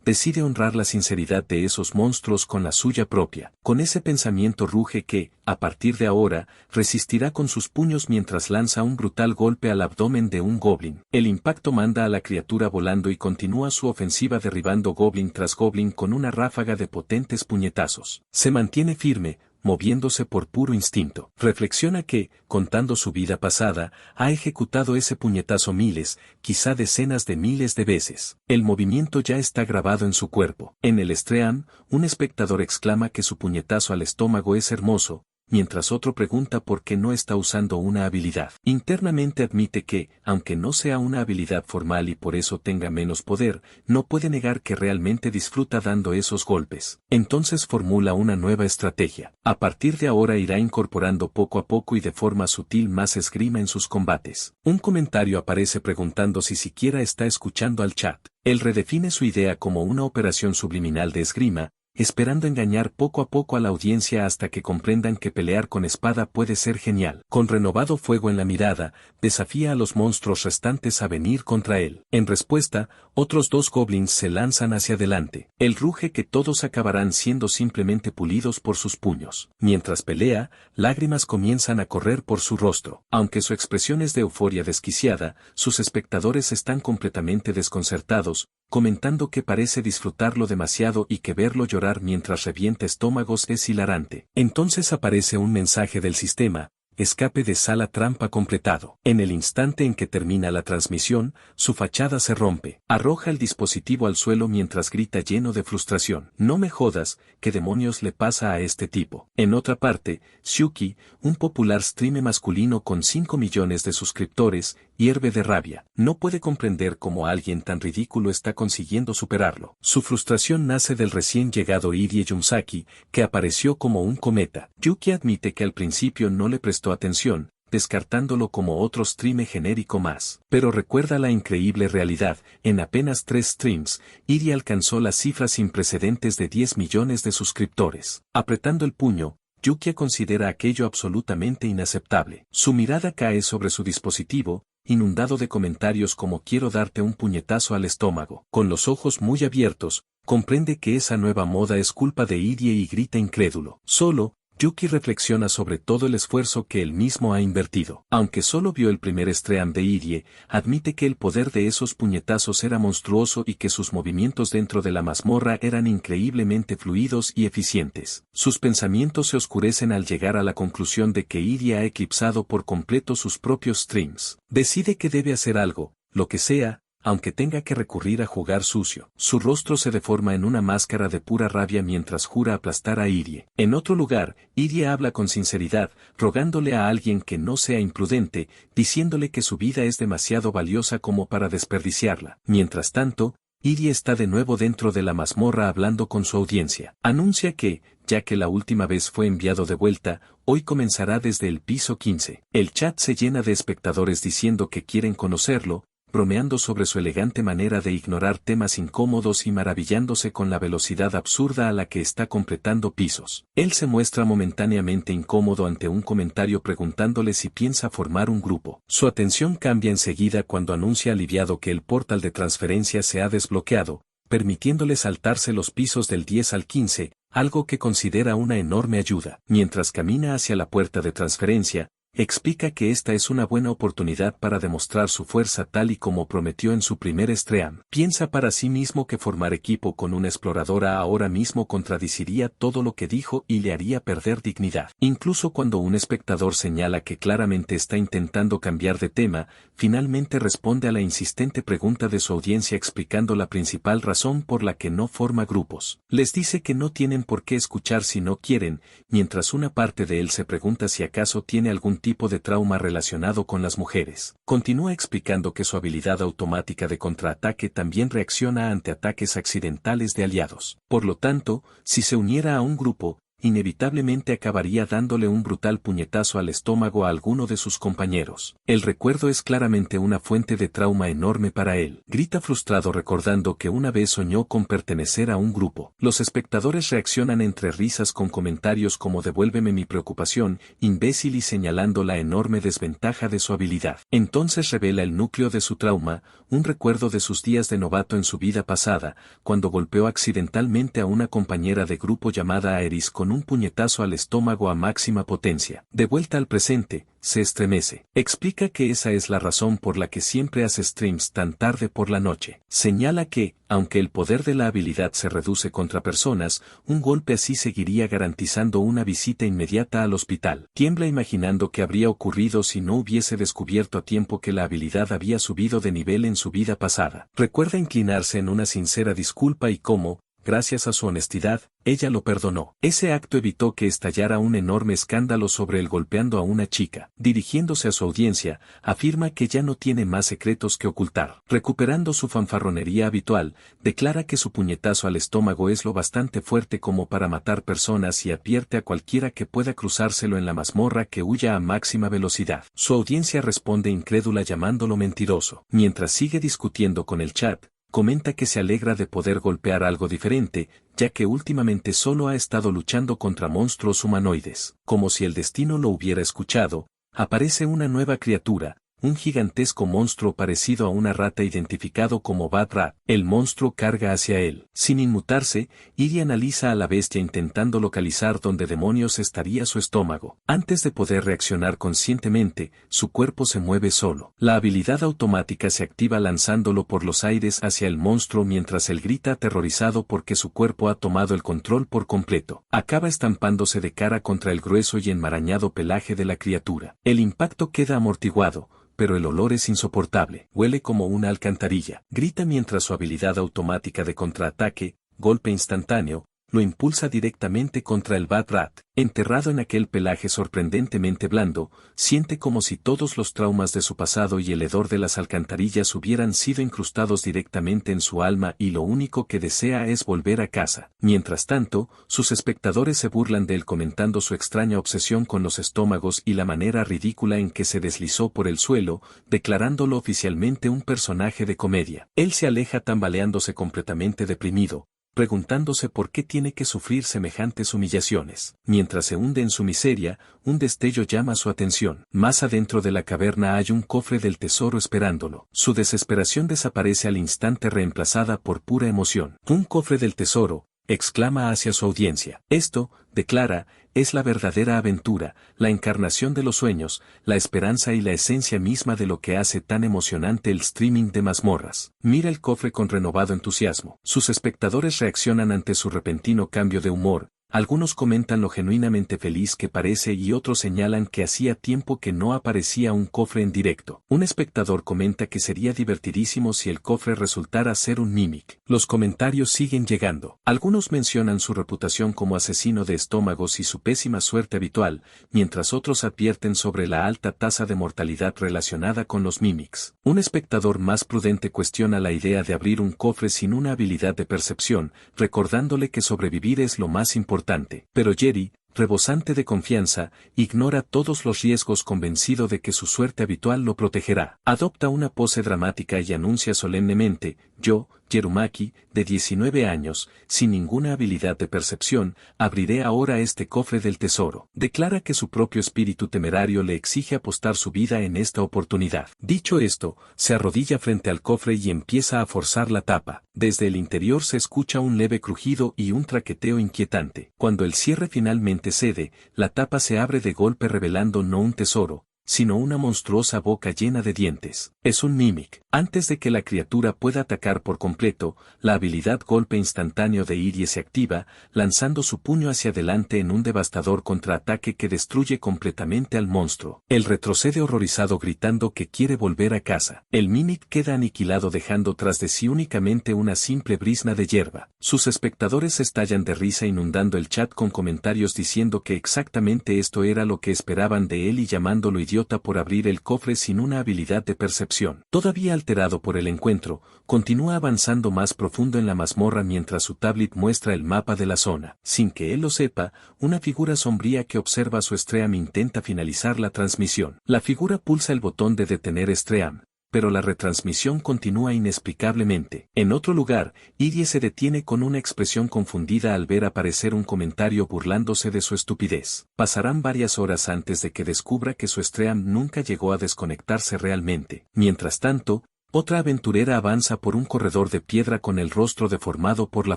decide honrar la sinceridad de esos monstruos con la suya propia. Con ese pensamiento ruge que, a partir de ahora, resistirá con sus puños mientras lanza un brutal golpe al abdomen de un goblin. El impacto manda a la criatura volando y continúa su ofensiva derribando goblin tras goblin con una ráfaga de potentes puñetazos. Se mantiene firme, moviéndose por puro instinto. Reflexiona que, contando su vida pasada, ha ejecutado ese puñetazo miles, quizá decenas de miles de veces. El movimiento ya está grabado en su cuerpo. En el stream, un espectador exclama que su puñetazo al estómago es hermoso, mientras otro pregunta por qué no está usando una habilidad. Internamente admite que, aunque no sea una habilidad formal y por eso tenga menos poder, no puede negar que realmente disfruta dando esos golpes. Entonces formula una nueva estrategia. A partir de ahora irá incorporando poco a poco y de forma sutil más esgrima en sus combates. Un comentario aparece preguntando si siquiera está escuchando al chat. Él redefine su idea como una operación subliminal de esgrima, esperando engañar poco a poco a la audiencia hasta que comprendan que pelear con espada puede ser genial. Con renovado fuego en la mirada, desafía a los monstruos restantes a venir contra él. En respuesta, otros dos goblins se lanzan hacia adelante. Él ruge que todos acabarán siendo simplemente pulidos por sus puños. Mientras pelea, lágrimas comienzan a correr por su rostro. Aunque su expresión es de euforia desquiciada, sus espectadores están completamente desconcertados, comentando que parece disfrutarlo demasiado y que verlo llorar mientras revienta estómagos es hilarante. Entonces aparece un mensaje del sistema: escape de sala trampa completado. En el instante en que termina la transmisión, su fachada se rompe. Arroja el dispositivo al suelo mientras grita lleno de frustración. No me jodas, ¿qué demonios le pasa a este tipo? En otra parte, Shuki, un popular streamer masculino con 5 millones de suscriptores, hierve de rabia. No puede comprender cómo alguien tan ridículo está consiguiendo superarlo. Su frustración nace del recién llegado Irie Yunsaki, que apareció como un cometa. Yuki admite que al principio no le prestó atención, descartándolo como otro streamer genérico más. Pero recuerda la increíble realidad: en apenas 3 streams, Irie alcanzó las cifras sin precedentes de 10 millones de suscriptores. Apretando el puño, Yuki considera aquello absolutamente inaceptable. Su mirada cae sobre su dispositivo, inundado de comentarios como quiero darte un puñetazo al estómago. Con los ojos muy abiertos, comprende que esa nueva moda es culpa de Irie y grita incrédulo. Solo, Yuki reflexiona sobre todo el esfuerzo que él mismo ha invertido. Aunque solo vio el primer stream de Irie, admite que el poder de esos puñetazos era monstruoso y que sus movimientos dentro de la mazmorra eran increíblemente fluidos y eficientes. Sus pensamientos se oscurecen al llegar a la conclusión de que Irie ha eclipsado por completo sus propios streams. Decide que debe hacer algo, lo que sea, aunque tenga que recurrir a jugar sucio. Su rostro se deforma en una máscara de pura rabia mientras jura aplastar a Irie. En otro lugar, Irie habla con sinceridad, rogándole a alguien que no sea imprudente, diciéndole que su vida es demasiado valiosa como para desperdiciarla. Mientras tanto, Irie está de nuevo dentro de la mazmorra hablando con su audiencia. Anuncia que, ya que la última vez fue enviado de vuelta, hoy comenzará desde el piso 15. El chat se llena de espectadores diciendo que quieren conocerlo, bromeando sobre su elegante manera de ignorar temas incómodos y maravillándose con la velocidad absurda a la que está completando pisos. Él se muestra momentáneamente incómodo ante un comentario preguntándole si piensa formar un grupo. Su atención cambia enseguida cuando anuncia aliviado que el portal de transferencia se ha desbloqueado, permitiéndole saltarse los pisos del 10 al 15, algo que considera una enorme ayuda. Mientras camina hacia la puerta de transferencia, explica que esta es una buena oportunidad para demostrar su fuerza tal y como prometió en su primer stream. Piensa para sí mismo que formar equipo con una exploradora ahora mismo contradiciría todo lo que dijo y le haría perder dignidad. Incluso cuando un espectador señala que claramente está intentando cambiar de tema, finalmente responde a la insistente pregunta de su audiencia explicando la principal razón por la que no forma grupos. Les dice que no tienen por qué escuchar si no quieren, mientras una parte de él se pregunta si acaso tiene algún tipo de trauma relacionado con las mujeres. Continúa explicando que su habilidad automática de contraataque también reacciona ante ataques accidentales de aliados. Por lo tanto, si se uniera a un grupo, inevitablemente acabaría dándole un brutal puñetazo al estómago a alguno de sus compañeros. El recuerdo es claramente una fuente de trauma enorme para él. Grita frustrado recordando que una vez soñó con pertenecer a un grupo. Los espectadores reaccionan entre risas con comentarios como devuélveme mi preocupación, imbécil y señalando la enorme desventaja de su habilidad. Entonces revela el núcleo de su trauma, un recuerdo de sus días de novato en su vida pasada, cuando golpeó accidentalmente a una compañera de grupo llamada Aeris con un puñetazo al estómago a máxima potencia. De vuelta al presente, se estremece. Explica que esa es la razón por la que siempre hace streams tan tarde por la noche. Señala que, aunque el poder de la habilidad se reduce contra personas, un golpe así seguiría garantizando una visita inmediata al hospital. Tiembla imaginando qué habría ocurrido si no hubiese descubierto a tiempo que la habilidad había subido de nivel en su vida pasada. Recuerda inclinarse en una sincera disculpa y cómo, gracias a su honestidad, ella lo perdonó. Ese acto evitó que estallara un enorme escándalo sobre él golpeando a una chica. Dirigiéndose a su audiencia, afirma que ya no tiene más secretos que ocultar. Recuperando su fanfarronería habitual, declara que su puñetazo al estómago es lo bastante fuerte como para matar personas y advierte a cualquiera que pueda cruzárselo en la mazmorra que huya a máxima velocidad. Su audiencia responde incrédula llamándolo mentiroso. Mientras sigue discutiendo con el chat, comenta que se alegra de poder golpear algo diferente, ya que últimamente solo ha estado luchando contra monstruos humanoides. Como si el destino lo hubiera escuchado, aparece una nueva criatura, un gigantesco monstruo parecido a una rata identificado como Bad Rat. El monstruo carga hacia él. Sin inmutarse, Irie analiza a la bestia intentando localizar dónde demonios estaría su estómago. Antes de poder reaccionar conscientemente, su cuerpo se mueve solo. La habilidad automática se activa lanzándolo por los aires hacia el monstruo mientras él grita aterrorizado porque su cuerpo ha tomado el control por completo. Acaba estampándose de cara contra el grueso y enmarañado pelaje de la criatura. El impacto queda amortiguado, pero el olor es insoportable. Huele como una alcantarilla. Grita mientras su habilidad automática de contraataque, golpe instantáneo, lo impulsa directamente contra el Bad Rat. Enterrado en aquel pelaje sorprendentemente blando, siente como si todos los traumas de su pasado y el hedor de las alcantarillas hubieran sido incrustados directamente en su alma y lo único que desea es volver a casa. Mientras tanto, sus espectadores se burlan de él comentando su extraña obsesión con los estómagos y la manera ridícula en que se deslizó por el suelo, declarándolo oficialmente un personaje de comedia. Él se aleja tambaleándose completamente deprimido, preguntándose por qué tiene que sufrir semejantes humillaciones. Mientras se hunde en su miseria, un destello llama su atención. Más adentro de la caverna hay un cofre del tesoro esperándolo. Su desesperación desaparece al instante reemplazada por pura emoción. Un cofre del tesoro, exclama hacia su audiencia. Esto, declara, es la verdadera aventura, la encarnación de los sueños, la esperanza y la esencia misma de lo que hace tan emocionante el streaming de mazmorras. Mira el cofre con renovado entusiasmo. Sus espectadores reaccionan ante su repentino cambio de humor, Algunos comentan lo genuinamente feliz que parece y otros señalan que hacía tiempo que no aparecía un cofre en directo. Un espectador comenta que sería divertidísimo si el cofre resultara ser un Mimic. Los comentarios siguen llegando. Algunos mencionan su reputación como asesino de estómagos y su pésima suerte habitual, mientras otros advierten sobre la alta tasa de mortalidad relacionada con los Mimics. Un espectador más prudente cuestiona la idea de abrir un cofre sin una habilidad de percepción, recordándole que sobrevivir es lo más importante. Pero Jerry, rebosante de confianza, ignora todos los riesgos convencido de que su suerte habitual lo protegerá. Adopta una pose dramática y anuncia solemnemente: yo, Jerumaki, de 19 años, sin ninguna habilidad de percepción, abriré ahora este cofre del tesoro. Declara que su propio espíritu temerario le exige apostar su vida en esta oportunidad. Dicho esto, se arrodilla frente al cofre y empieza a forzar la tapa. Desde el interior se escucha un leve crujido y un traqueteo inquietante. Cuando el cierre finalmente cede, la tapa se abre de golpe revelando no un tesoro, sino una monstruosa boca llena de dientes. Es un Mimic. Antes de que la criatura pueda atacar por completo, la habilidad golpe instantáneo de Irie se activa, lanzando su puño hacia adelante en un devastador contraataque que destruye completamente al monstruo. Él retrocede horrorizado gritando que quiere volver a casa. El Mimic queda aniquilado dejando tras de sí únicamente una simple brizna de hierba. Sus espectadores estallan de risa inundando el chat con comentarios diciendo que exactamente esto era lo que esperaban de él y llamándolo idiota por abrir el cofre sin una habilidad de percepción. Todavía alterado por el encuentro, continúa avanzando más profundo en la mazmorra mientras su tablet muestra el mapa de la zona. Sin que él lo sepa, una figura sombría que observa a su Stream intenta finalizar la transmisión. La figura pulsa el botón de detener Stream, pero la retransmisión continúa inexplicablemente. En otro lugar, Irie se detiene con una expresión confundida al ver aparecer un comentario burlándose de su estupidez. Pasarán varias horas antes de que descubra que su Stream nunca llegó a desconectarse realmente. Mientras tanto, otra aventurera avanza por un corredor de piedra con el rostro deformado por la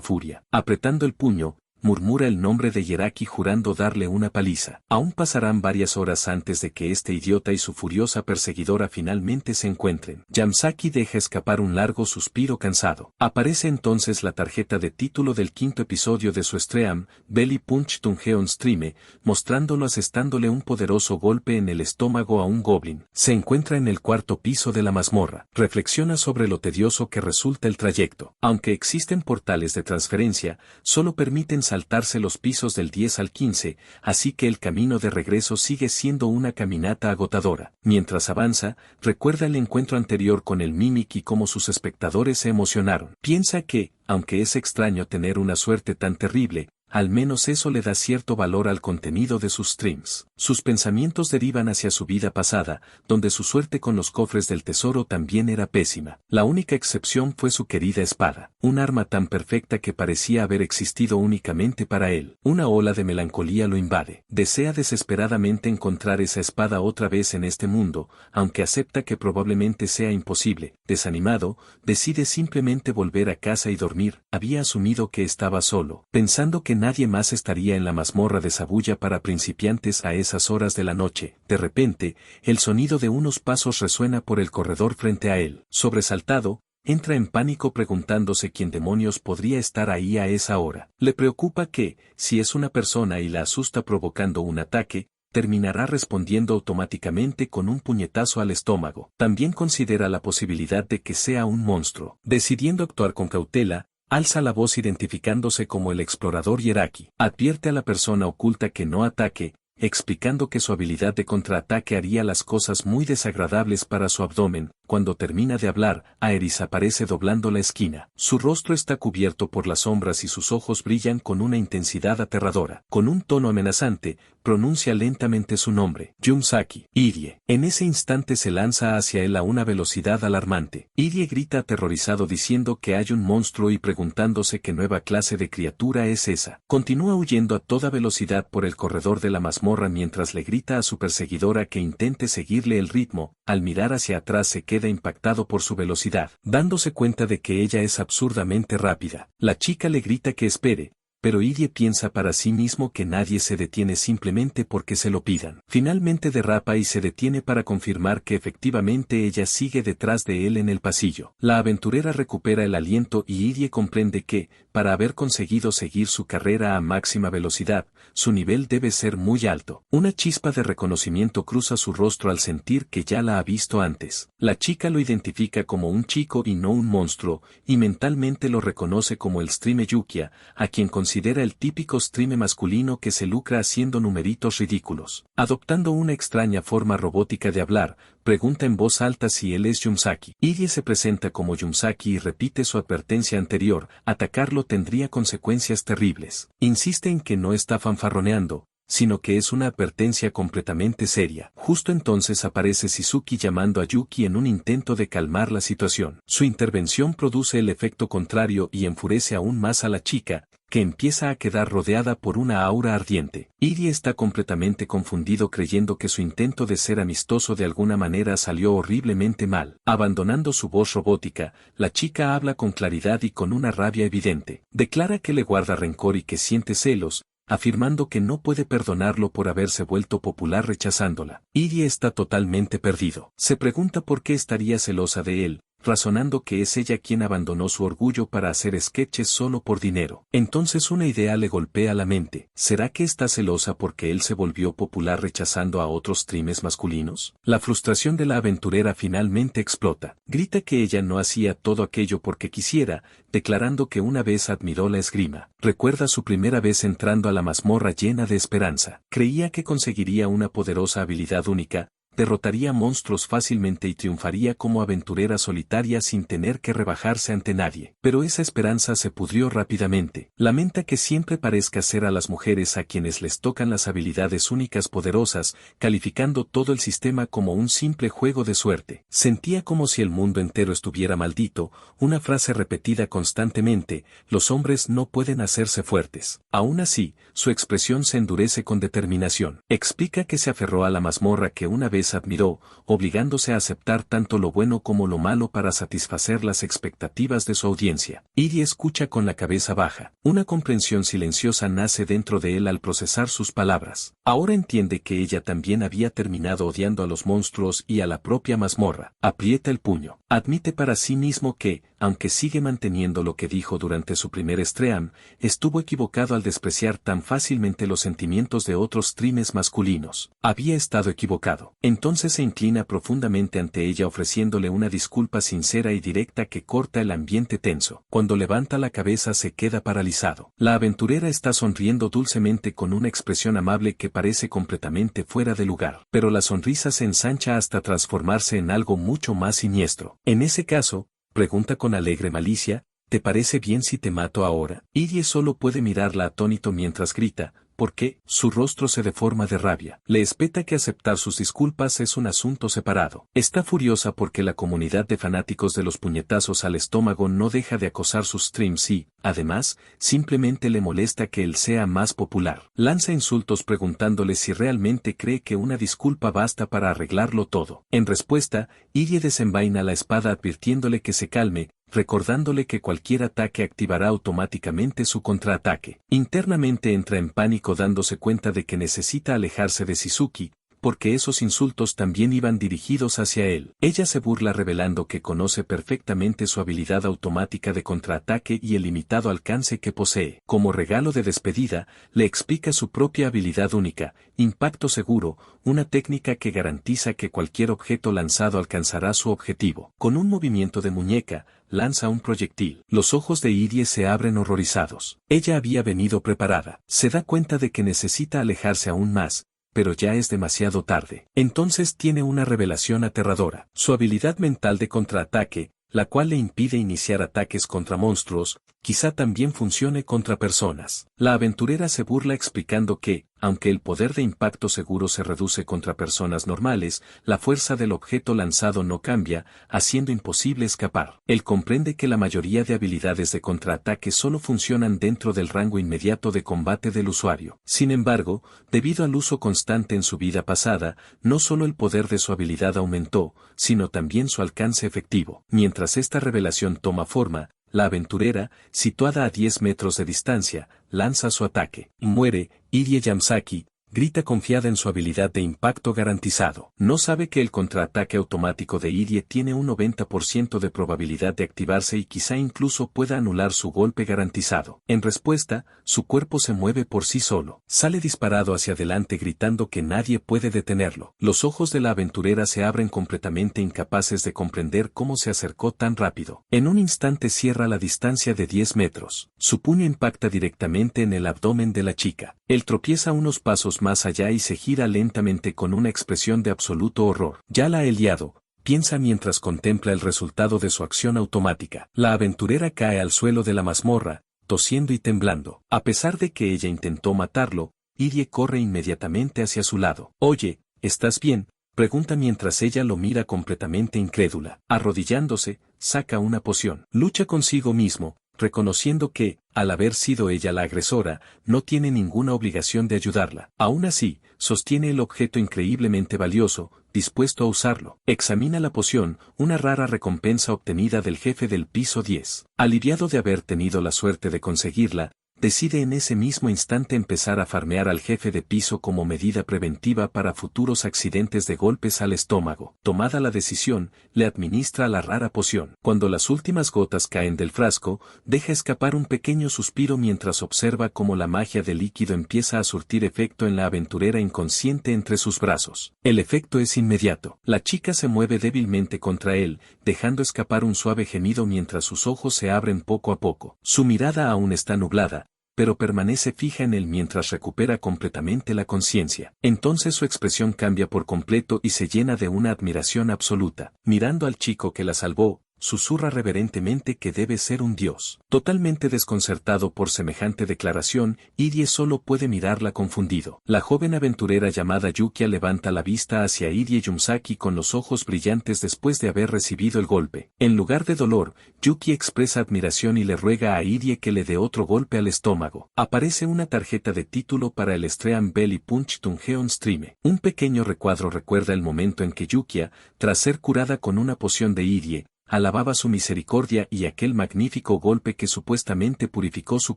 furia. Apretando el puño, murmura el nombre de Yeraki jurando darle una paliza. Aún pasarán varias horas antes de que este idiota y su furiosa perseguidora finalmente se encuentren. Yamsaki deja escapar un largo suspiro cansado. Aparece entonces la tarjeta de título del quinto episodio de su Stream, Belly Punch Tungeon Streame, mostrándolo asestándole un poderoso golpe en el estómago a un goblin. Se encuentra en el cuarto piso de la mazmorra. Reflexiona sobre lo tedioso que resulta el trayecto. Aunque existen portales de transferencia, solo permiten saltarse los pisos del 10 al 15, así que el camino de regreso sigue siendo una caminata agotadora. Mientras avanza, recuerda el encuentro anterior con el Mimic y cómo sus espectadores se emocionaron. Piensa que, aunque es extraño tener una suerte tan terrible, al menos eso le da cierto valor al contenido de sus streams. Sus pensamientos derivan hacia su vida pasada, donde su suerte con los cofres del tesoro también era pésima. La única excepción fue su querida espada, un arma tan perfecta que parecía haber existido únicamente para él. Una ola de melancolía lo invade. Desea desesperadamente encontrar esa espada otra vez en este mundo, aunque acepta que probablemente sea imposible. Desanimado, decide simplemente volver a casa y dormir. Había asumido que estaba solo, pensando que nadie más estaría en la mazmorra de Sabuya para principiantes a esas horas de la noche. De repente, el sonido de unos pasos resuena por el corredor frente a él. Sobresaltado, entra en pánico preguntándose quién demonios podría estar ahí a esa hora. Le preocupa que, si es una persona y la asusta provocando un ataque, terminará respondiendo automáticamente con un puñetazo al estómago. También considera la posibilidad de que sea un monstruo. Decidiendo actuar con cautela, alza la voz identificándose como el explorador Yeraki. Advierte a la persona oculta que no ataque, explicando que su habilidad de contraataque haría las cosas muy desagradables para su abdomen. Cuando termina de hablar, Aeris aparece doblando la esquina. Su rostro está cubierto por las sombras y sus ojos brillan con una intensidad aterradora. Con un tono amenazante, pronuncia lentamente su nombre, Yumsaki. Irie. En ese instante se lanza hacia él a una velocidad alarmante. Irie grita aterrorizado diciendo que hay un monstruo y preguntándose qué nueva clase de criatura es esa. Continúa huyendo a toda velocidad por el corredor de la mazmorra mientras le grita a su perseguidora que intente seguirle el ritmo. Al mirar hacia atrás se queda impactado por su velocidad, dándose cuenta de que ella es absurdamente rápida. La chica le grita que espere, pero Idie piensa para sí mismo que nadie se detiene simplemente porque se lo pidan. Finalmente derrapa y se detiene para confirmar que efectivamente ella sigue detrás de él en el pasillo. La aventurera recupera el aliento y Idie comprende que, para haber conseguido seguir su carrera a máxima velocidad, su nivel debe ser muy alto. Una chispa de reconocimiento cruza su rostro al sentir que ya la ha visto antes. La chica lo identifica como un chico y no un monstruo, y mentalmente lo reconoce como el Stream Yukia, a quien considera el típico stream masculino que se lucra haciendo numeritos ridículos. Adoptando una extraña forma robótica de hablar, pregunta en voz alta si él es Yumsaki. Idie se presenta como Yumsaki y repite su advertencia anterior: atacarlo tendría consecuencias terribles. Insiste en que no está fanfarroneando, sino que es una advertencia completamente seria. Justo entonces aparece Shizuki llamando a Yuki en un intento de calmar la situación. Su intervención produce el efecto contrario y enfurece aún más a la chica, que empieza a quedar rodeada por una aura ardiente. Idie está completamente confundido creyendo que su intento de ser amistoso de alguna manera salió horriblemente mal. Abandonando su voz robótica, la chica habla con claridad y con una rabia evidente. Declara que le guarda rencor y que siente celos, afirmando que no puede perdonarlo por haberse vuelto popular rechazándola. Idie está totalmente perdido. Se pregunta por qué estaría celosa de él, razonando que es ella quien abandonó su orgullo para hacer sketches solo por dinero. Entonces una idea le golpea la mente. ¿Será que está celosa porque él se volvió popular rechazando a otros streamers masculinos? La frustración de la aventurera finalmente explota. Grita que ella no hacía todo aquello porque quisiera, declarando que una vez admiró la esgrima. Recuerda su primera vez entrando a la mazmorra llena de esperanza. Creía que conseguiría una poderosa habilidad única, derrotaría monstruos fácilmente y triunfaría como aventurera solitaria sin tener que rebajarse ante nadie. Pero esa esperanza se pudrió rápidamente. Lamenta que siempre parezca ser a las mujeres a quienes les tocan las habilidades únicas poderosas, calificando todo el sistema como un simple juego de suerte. Sentía como si el mundo entero estuviera maldito, una frase repetida constantemente: los hombres no pueden hacerse fuertes. Aún así, su expresión se endurece con determinación. Explica que se aferró a la mazmorra que una vez admiró, obligándose a aceptar tanto lo bueno como lo malo para satisfacer las expectativas de su audiencia. Idie escucha con la cabeza baja. Una comprensión silenciosa nace dentro de él al procesar sus palabras. Ahora entiende que ella también había terminado odiando a los monstruos y a la propia mazmorra. Aprieta el puño. Admite para sí mismo que, aunque sigue manteniendo lo que dijo durante su primer stream, estuvo equivocado al despreciar tan fácilmente los sentimientos de otros streamers masculinos. Había estado equivocado. Entonces se inclina profundamente ante ella ofreciéndole una disculpa sincera y directa que corta el ambiente tenso. Cuando levanta la cabeza se queda paralizado. La aventurera está sonriendo dulcemente con una expresión amable que parece completamente fuera de lugar. Pero la sonrisa se ensancha hasta transformarse en algo mucho más siniestro. En ese caso, pregunta con alegre malicia: ¿te parece bien si te mato ahora? Idie solo puede mirarla atónito mientras grita: ¿por qué? Su rostro se deforma de rabia. Le espeta que aceptar sus disculpas es un asunto separado. Está furiosa porque la comunidad de fanáticos de los puñetazos al estómago no deja de acosar sus streams y, además, simplemente le molesta que él sea más popular. Lanza insultos preguntándole si realmente cree que una disculpa basta para arreglarlo todo. En respuesta, Idie desenvaina la espada advirtiéndole que se calme, recordándole que cualquier ataque activará automáticamente su contraataque. Internamente entra en pánico dándose cuenta de que necesita alejarse de Shizuki, porque esos insultos también iban dirigidos hacia él. Ella se burla revelando que conoce perfectamente su habilidad automática de contraataque y el limitado alcance que posee. Como regalo de despedida, le explica su propia habilidad única: impacto seguro, una técnica que garantiza que cualquier objeto lanzado alcanzará su objetivo. Con un movimiento de muñeca, lanza un proyectil. Los ojos de Idie se abren horrorizados. Ella había venido preparada. Se da cuenta de que necesita alejarse aún más, pero ya es demasiado tarde. Entonces tiene una revelación aterradora. Su habilidad mental de contraataque, la cual le impide iniciar ataques contra monstruos, quizá también funcione contra personas. La aventurera se burla explicando que, aunque el poder de impacto seguro se reduce contra personas normales, la fuerza del objeto lanzado no cambia, haciendo imposible escapar. Él comprende que la mayoría de habilidades de contraataque solo funcionan dentro del rango inmediato de combate del usuario. Sin embargo, debido al uso constante en su vida pasada, no solo el poder de su habilidad aumentó, sino también su alcance efectivo. Mientras esta revelación toma forma, la aventurera, situada a 10 metros de distancia, lanza su ataque. Muere, Irie Yamazaki, grita confiada en su habilidad de impacto garantizado. No sabe que el contraataque automático de Irie tiene un 90% de probabilidad de activarse y quizá incluso pueda anular su golpe garantizado. En respuesta, su cuerpo se mueve por sí solo. Sale disparado hacia adelante gritando que nadie puede detenerlo. Los ojos de la aventurera se abren completamente incapaces de comprender cómo se acercó tan rápido. En un instante cierra la distancia de 10 metros. Su puño impacta directamente en el abdomen de la chica. Él tropieza unos pasos más allá y se gira lentamente con una expresión de absoluto horror. Ya la he liado, piensa mientras contempla el resultado de su acción automática. La aventurera cae al suelo de la mazmorra, tosiendo y temblando. A pesar de que ella intentó matarlo, Irie corre inmediatamente hacia su lado. Oye, ¿estás bien?, pregunta mientras ella lo mira completamente incrédula. Arrodillándose, saca una poción. Lucha consigo mismo, reconociendo que, al haber sido ella la agresora, no tiene ninguna obligación de ayudarla. Aún así, sostiene el objeto increíblemente valioso, dispuesto a usarlo. Examina la poción, una rara recompensa obtenida del jefe del piso 10. Aliviado de haber tenido la suerte de conseguirla, decide en ese mismo instante empezar a farmear al jefe de piso como medida preventiva para futuros accidentes de golpes al estómago. Tomada la decisión, le administra la rara poción. Cuando las últimas gotas caen del frasco, deja escapar un pequeño suspiro mientras observa cómo la magia del líquido empieza a surtir efecto en la aventurera inconsciente entre sus brazos. El efecto es inmediato. La chica se mueve débilmente contra él, dejando escapar un suave gemido mientras sus ojos se abren poco a poco. Su mirada aún está nublada, pero permanece fija en él mientras recupera completamente la conciencia. Entonces su expresión cambia por completo y se llena de una admiración absoluta. Mirando al chico que la salvó, susurra reverentemente que debe ser un dios. Totalmente desconcertado por semejante declaración, Irie solo puede mirarla confundido. La joven aventurera llamada Yukia levanta la vista hacia Irie Yamazaki con los ojos brillantes después de haber recibido el golpe. En lugar de dolor, Yuki expresa admiración y le ruega a Irie que le dé otro golpe al estómago. Aparece una tarjeta de título para el Stream Belly Punch Dungeon Stream. Un pequeño recuadro recuerda el momento en que Yukia, tras ser curada con una poción de Irie, alababa su misericordia y aquel magnífico golpe que supuestamente purificó su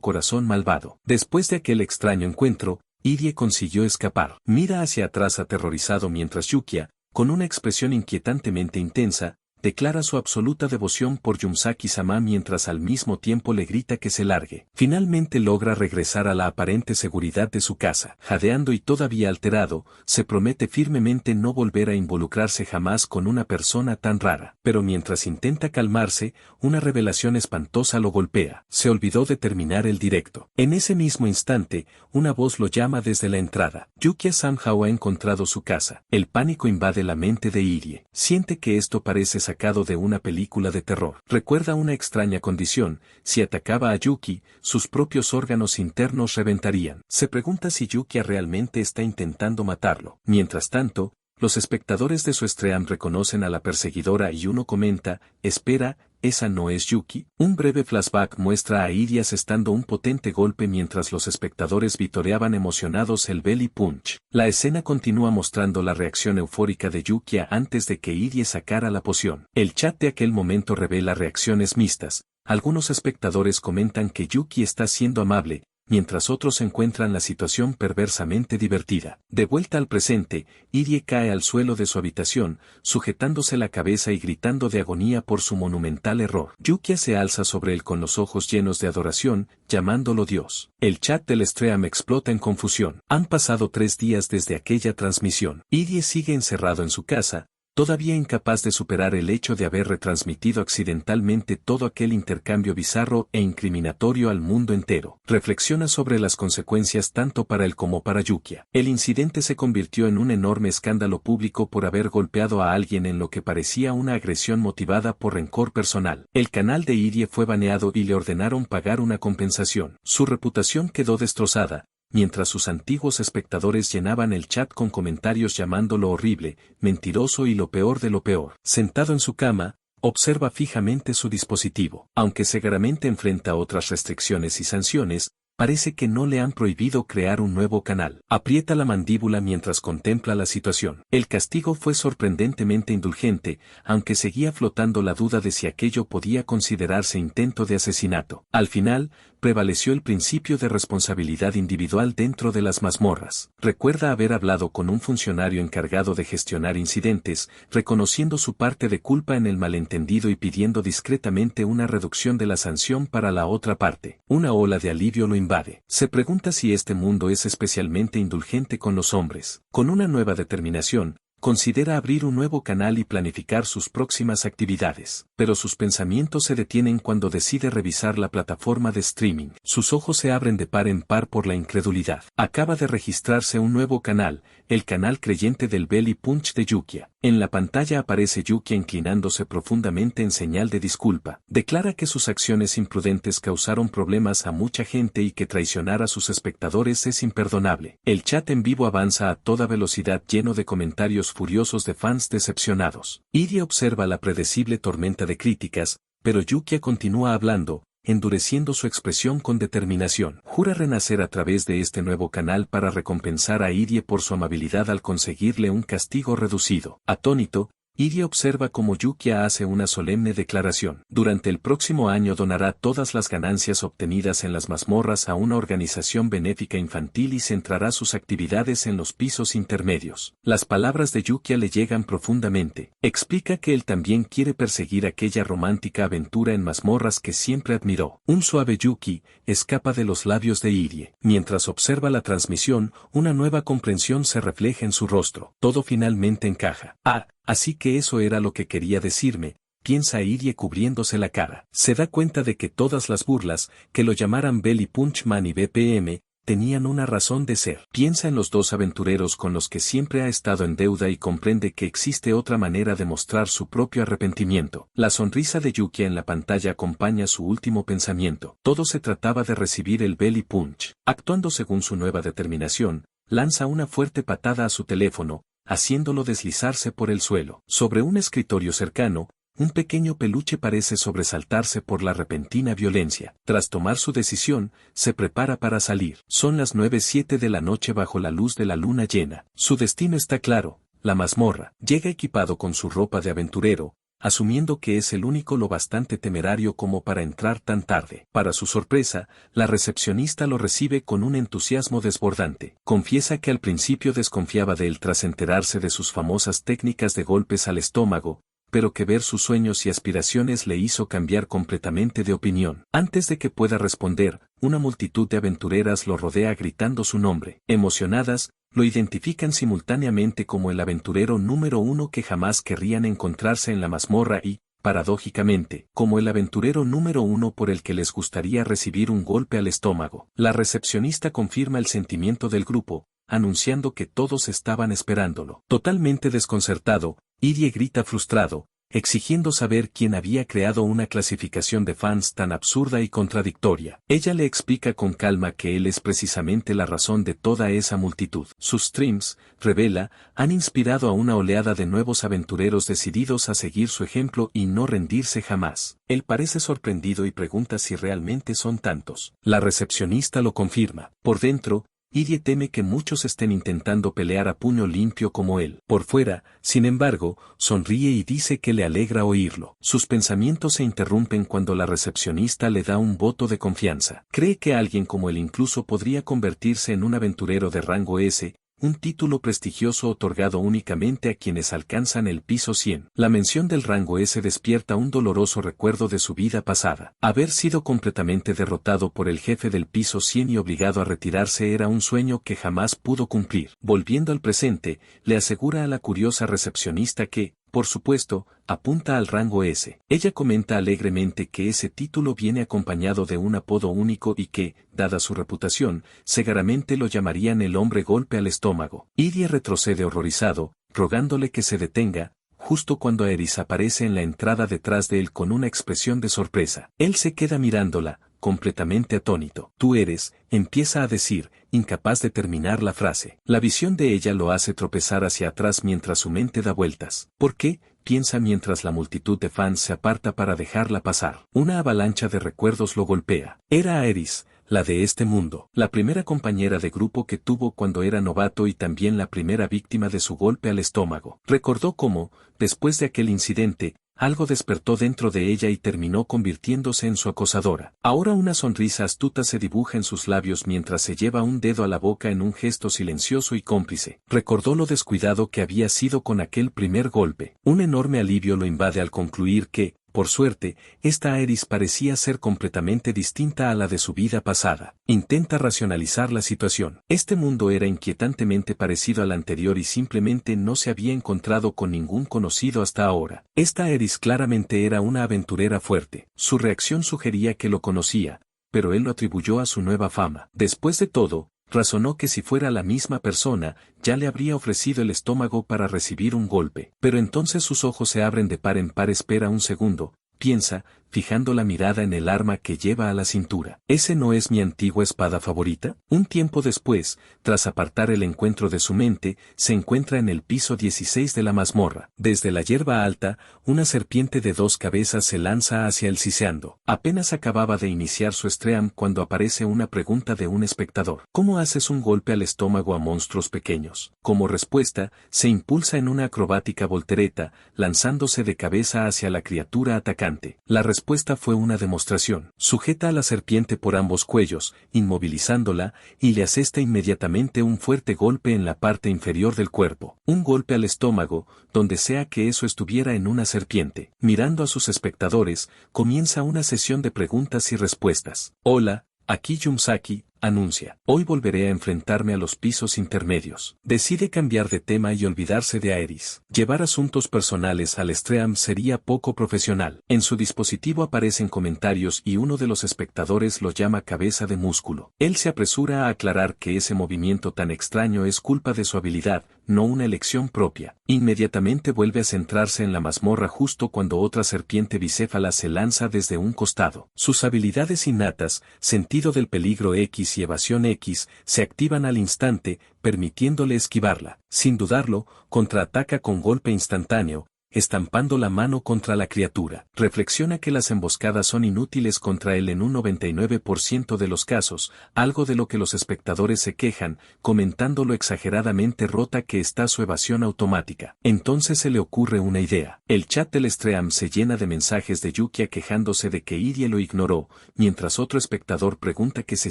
corazón malvado. Después de aquel extraño encuentro, Irie consiguió escapar. Mira hacia atrás aterrorizado mientras Yukia, con una expresión inquietantemente intensa, declara su absoluta devoción por Yamazaki-sama mientras al mismo tiempo le grita que se largue. Finalmente logra regresar a la aparente seguridad de su casa. Jadeando y todavía alterado, se promete firmemente no volver a involucrarse jamás con una persona tan rara. Pero mientras intenta calmarse, una revelación espantosa lo golpea. Se olvidó de terminar el directo. En ese mismo instante, una voz lo llama desde la entrada. Yukia somehow ha encontrado su casa. El pánico invade la mente de Irie. Siente que esto parece sacado de una película de terror. Recuerda una extraña condición: si atacaba a Yuki, sus propios órganos internos reventarían. Se pregunta si Yuki realmente está intentando matarlo. Mientras tanto, los espectadores de su stream reconocen a la perseguidora y uno comenta: espera, ¿esa no es Yuki? Un breve flashback muestra a Irie asestando un potente golpe mientras los espectadores vitoreaban emocionados el belly punch. La escena continúa mostrando la reacción eufórica de Yuki antes de que Irie sacara la poción. El chat de aquel momento revela reacciones mixtas. Algunos espectadores comentan que Yuki está siendo amable, mientras otros encuentran la situación perversamente divertida. De vuelta al presente, Irie cae al suelo de su habitación, sujetándose la cabeza y gritando de agonía por su monumental error. Yukia se alza sobre él con los ojos llenos de adoración, llamándolo Dios. El chat del stream explota en confusión. Han pasado 3 días desde aquella transmisión. Irie sigue encerrado en su casa, todavía incapaz de superar el hecho de haber retransmitido accidentalmente todo aquel intercambio bizarro e incriminatorio al mundo entero. Reflexiona sobre las consecuencias tanto para él como para Yukia. El incidente se convirtió en un enorme escándalo público por haber golpeado a alguien en lo que parecía una agresión motivada por rencor personal. El canal de Irie fue baneado y le ordenaron pagar una compensación. Su reputación quedó destrozada, mientras sus antiguos espectadores llenaban el chat con comentarios llamándolo horrible, mentiroso y lo peor de lo peor. Sentado en su cama, observa fijamente su dispositivo. Aunque seguramente enfrenta otras restricciones y sanciones, parece que no le han prohibido crear un nuevo canal. Aprieta la mandíbula mientras contempla la situación. El castigo fue sorprendentemente indulgente, aunque seguía flotando la duda de si aquello podía considerarse intento de asesinato. Al final, prevaleció el principio de responsabilidad individual dentro de las mazmorras. Recuerda haber hablado con un funcionario encargado de gestionar incidentes, reconociendo su parte de culpa en el malentendido y pidiendo discretamente una reducción de la sanción para la otra parte. Una ola de alivio lo invade. Se pregunta si este mundo es especialmente indulgente con los hombres. Con una nueva determinación, considera abrir un nuevo canal y planificar sus próximas actividades, pero sus pensamientos se detienen cuando decide revisar la plataforma de streaming. Sus ojos se abren de par en par por la incredulidad. Acaba de registrarse un nuevo canal, el canal creyente del Belly Punch de Yukia. En la pantalla aparece Yukia inclinándose profundamente en señal de disculpa. Declara que sus acciones imprudentes causaron problemas a mucha gente y que traicionar a sus espectadores es imperdonable. El chat en vivo avanza a toda velocidad lleno de comentarios furiosos de fans decepcionados. Irie observa la predecible tormenta de críticas, pero Yukia continúa hablando, endureciendo su expresión con determinación. Jura renacer a través de este nuevo canal para recompensar a Irie por su amabilidad al conseguirle un castigo reducido. Atónito, Irie observa cómo Yukia hace una solemne declaración. Durante el próximo año donará todas las ganancias obtenidas en las mazmorras a una organización benéfica infantil y centrará sus actividades en los pisos intermedios. Las palabras de Yukia le llegan profundamente. Explica que él también quiere perseguir aquella romántica aventura en mazmorras que siempre admiró. Un suave Yuki escapa de los labios de Irie. Mientras observa la transmisión, una nueva comprensión se refleja en su rostro. Todo finalmente encaja. Así que eso era lo que quería decirme, piensa Irie cubriéndose la cara. Se da cuenta de que todas las burlas, que lo llamaran Belly Punch Man y BPM, tenían una razón de ser. Piensa en los dos aventureros con los que siempre ha estado en deuda y comprende que existe otra manera de mostrar su propio arrepentimiento. La sonrisa de Yukia en la pantalla acompaña su último pensamiento. Todo se trataba de recibir el Belly Punch. Actuando según su nueva determinación, lanza una fuerte patada a su teléfono, haciéndolo deslizarse por el suelo. Sobre un escritorio cercano, un pequeño peluche parece sobresaltarse por la repentina violencia. Tras tomar su decisión, se prepara para salir. Son las 9:07 de la noche bajo la luz de la luna llena. Su destino está claro, la mazmorra. Llega equipado con su ropa de aventurero, asumiendo que es el único lo bastante temerario como para entrar tan tarde. Para su sorpresa, la recepcionista lo recibe con un entusiasmo desbordante. Confiesa que al principio desconfiaba de él tras enterarse de sus famosas técnicas de golpes al estómago, pero que ver sus sueños y aspiraciones le hizo cambiar completamente de opinión. Antes de que pueda responder, una multitud de aventureras lo rodea gritando su nombre. Emocionadas, lo identifican simultáneamente como el aventurero número uno que jamás querrían encontrarse en la mazmorra y, paradójicamente, como el aventurero número uno por el que les gustaría recibir un golpe al estómago. La recepcionista confirma el sentimiento del grupo, anunciando que todos estaban esperándolo. Totalmente desconcertado, Irie grita frustrado, exigiendo saber quién había creado una clasificación de fans tan absurda y contradictoria. Ella le explica con calma que él es precisamente la razón de toda esa multitud. Sus streams, revela, han inspirado a una oleada de nuevos aventureros decididos a seguir su ejemplo y no rendirse jamás. Él parece sorprendido y pregunta si realmente son tantos. La recepcionista lo confirma. Por dentro, Irie teme que muchos estén intentando pelear a puño limpio como él. Por fuera, sin embargo, sonríe y dice que le alegra oírlo. Sus pensamientos se interrumpen cuando la recepcionista le da un voto de confianza. Cree que alguien como él incluso podría convertirse en un aventurero de rango S, un título prestigioso otorgado únicamente a quienes alcanzan el piso 100. La mención del rango S despierta un doloroso recuerdo de su vida pasada. Haber sido completamente derrotado por el jefe del piso 100 y obligado a retirarse era un sueño que jamás pudo cumplir. Volviendo al presente, le asegura a la curiosa recepcionista que, por supuesto, apunta al rango S. Ella comenta alegremente que ese título viene acompañado de un apodo único y que, dada su reputación, seguramente lo llamarían el hombre golpe al estómago. Irie retrocede horrorizado, rogándole que se detenga, justo cuando Aeris aparece en la entrada detrás de él con una expresión de sorpresa. Él se queda mirándola, completamente atónito. Tú eres, empieza a decir, incapaz de terminar la frase. La visión de ella lo hace tropezar hacia atrás mientras su mente da vueltas. ¿Por qué? Piensa mientras la multitud de fans se aparta para dejarla pasar. Una avalancha de recuerdos lo golpea. Era Aeris, la de este mundo. La primera compañera de grupo que tuvo cuando era novato y también la primera víctima de su golpe al estómago. Recordó cómo, después de aquel incidente, algo despertó dentro de ella y terminó convirtiéndose en su acosadora. Ahora una sonrisa astuta se dibuja en sus labios mientras se lleva un dedo a la boca en un gesto silencioso y cómplice. Recordó lo descuidado que había sido con aquel primer golpe. Un enorme alivio lo invade al concluir que, por suerte, esta Aerys parecía ser completamente distinta a la de su vida pasada. Intenta racionalizar la situación. Este mundo era inquietantemente parecido al anterior y simplemente no se había encontrado con ningún conocido hasta ahora. Esta Aerys claramente era una aventurera fuerte. Su reacción sugería que lo conocía, pero él lo atribuyó a su nueva fama. Después de todo, razonó que si fuera la misma persona, ya le habría ofrecido el estómago para recibir un golpe. Pero entonces sus ojos se abren de par en par. Espera un segundo, piensa, fijando la mirada en el arma que lleva a la cintura. ¿Ese no es mi antigua espada favorita? Un tiempo después, tras apartar el encuentro de su mente, se encuentra en el piso 16 de la mazmorra. Desde la hierba alta, una serpiente de 2 cabezas se lanza hacia él siseando. Apenas acababa de iniciar su stream cuando aparece una pregunta de un espectador. ¿Cómo haces un golpe al estómago a monstruos pequeños? Como respuesta, se impulsa en una acrobática voltereta, lanzándose de cabeza hacia la criatura atacante. La respuesta fue una demostración. Sujeta a la serpiente por ambos cuellos, inmovilizándola, y le asesta inmediatamente un fuerte golpe en la parte inferior del cuerpo. Un golpe al estómago, donde sea que eso estuviera en una serpiente. Mirando a sus espectadores, comienza una sesión de preguntas y respuestas. Hola, aquí Yumsaki, anuncia. Hoy volveré a enfrentarme a los pisos intermedios. Decide cambiar de tema y olvidarse de Aerys. Llevar asuntos personales al stream sería poco profesional. En su dispositivo aparecen comentarios y uno de los espectadores lo llama cabeza de músculo. Él se apresura a aclarar que ese movimiento tan extraño es culpa de su habilidad, no una elección propia. Inmediatamente vuelve a centrarse en la mazmorra justo cuando otra serpiente bicéfala se lanza desde un costado. Sus habilidades innatas, sentido del peligro X y evasión X, se activan al instante, permitiéndole esquivarla. Sin dudarlo, contraataca con golpe instantáneo, estampando la mano contra la criatura. Reflexiona que las emboscadas son inútiles contra él en un 99% de los casos, algo de lo que los espectadores se quejan, comentando lo exageradamente rota que está su evasión automática. Entonces se le ocurre una idea. El chat del stream se llena de mensajes de Yukia quejándose de que Irie lo ignoró, mientras otro espectador pregunta qué se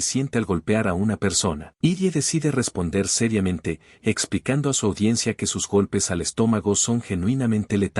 siente al golpear a una persona. Irie decide responder seriamente, explicando a su audiencia que sus golpes al estómago son genuinamente letales.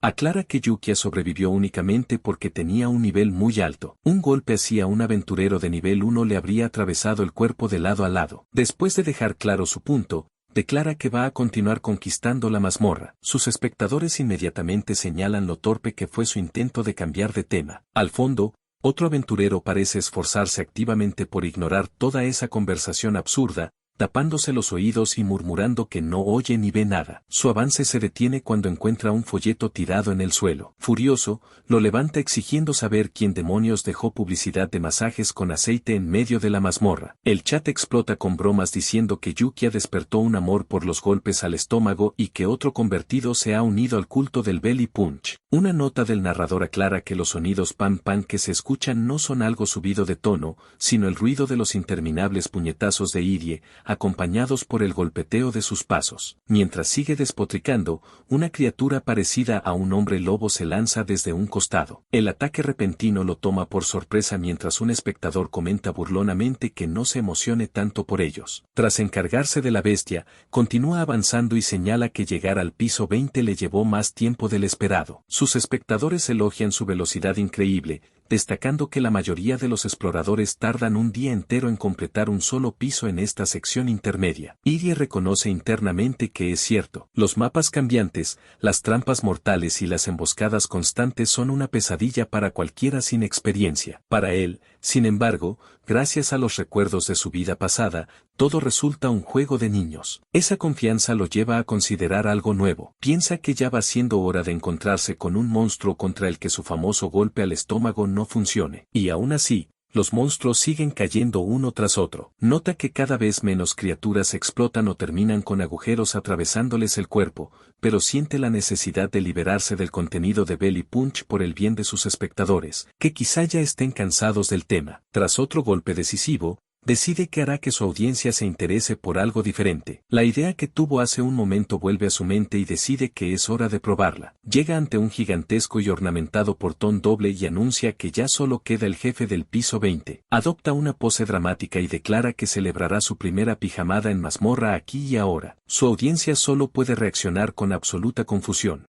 Aclara que Yukia sobrevivió únicamente porque tenía un nivel muy alto. Un golpe así a un aventurero de nivel 1 le habría atravesado el cuerpo de lado a lado. Después de dejar claro su punto, declara que va a continuar conquistando la mazmorra. Sus espectadores inmediatamente señalan lo torpe que fue su intento de cambiar de tema. Al fondo, otro aventurero parece esforzarse activamente por ignorar toda esa conversación absurda, tapándose los oídos y murmurando que no oye ni ve nada. Su avance se detiene cuando encuentra un folleto tirado en el suelo. Furioso, lo levanta exigiendo saber quién demonios dejó publicidad de masajes con aceite en medio de la mazmorra. El chat explota con bromas diciendo que Yukia despertó un amor por los golpes al estómago y que otro convertido se ha unido al culto del belly punch. Una nota del narrador aclara que los sonidos pam pam que se escuchan no son algo subido de tono, sino el ruido de los interminables puñetazos de Irie, acompañados por el golpeteo de sus pasos. Mientras sigue despotricando, una criatura parecida a un hombre lobo se lanza desde un costado. El ataque repentino lo toma por sorpresa mientras un espectador comenta burlonamente que no se emocione tanto por ellos. Tras encargarse de la bestia, continúa avanzando y señala que llegar al piso 20 le llevó más tiempo del esperado. Sus espectadores elogian su velocidad increíble, destacando que la mayoría de los exploradores tardan un día entero en completar un solo piso en esta sección intermedia. Irie reconoce internamente que es cierto. Los mapas cambiantes, las trampas mortales y las emboscadas constantes son una pesadilla para cualquiera sin experiencia. Para él, sin embargo, gracias a los recuerdos de su vida pasada, todo resulta un juego de niños. Esa confianza lo lleva a considerar algo nuevo. Piensa que ya va siendo hora de encontrarse con un monstruo contra el que su famoso golpe al estómago no funcione. Y aún así, Los monstruos siguen cayendo uno tras otro. Nota que cada vez menos criaturas explotan o terminan con agujeros atravesándoles el cuerpo, pero siente la necesidad de liberarse del contenido de Belly Punch por el bien de sus espectadores, que quizá ya estén cansados del tema. Tras otro golpe decisivo, decide que hará que su audiencia se interese por algo diferente. La idea que tuvo hace un momento vuelve a su mente y decide que es hora de probarla. Llega ante un gigantesco y ornamentado portón doble y anuncia que ya solo queda el jefe del piso 20. Adopta una pose dramática y declara que celebrará su primera pijamada en mazmorra aquí y ahora. Su audiencia solo puede reaccionar con absoluta confusión.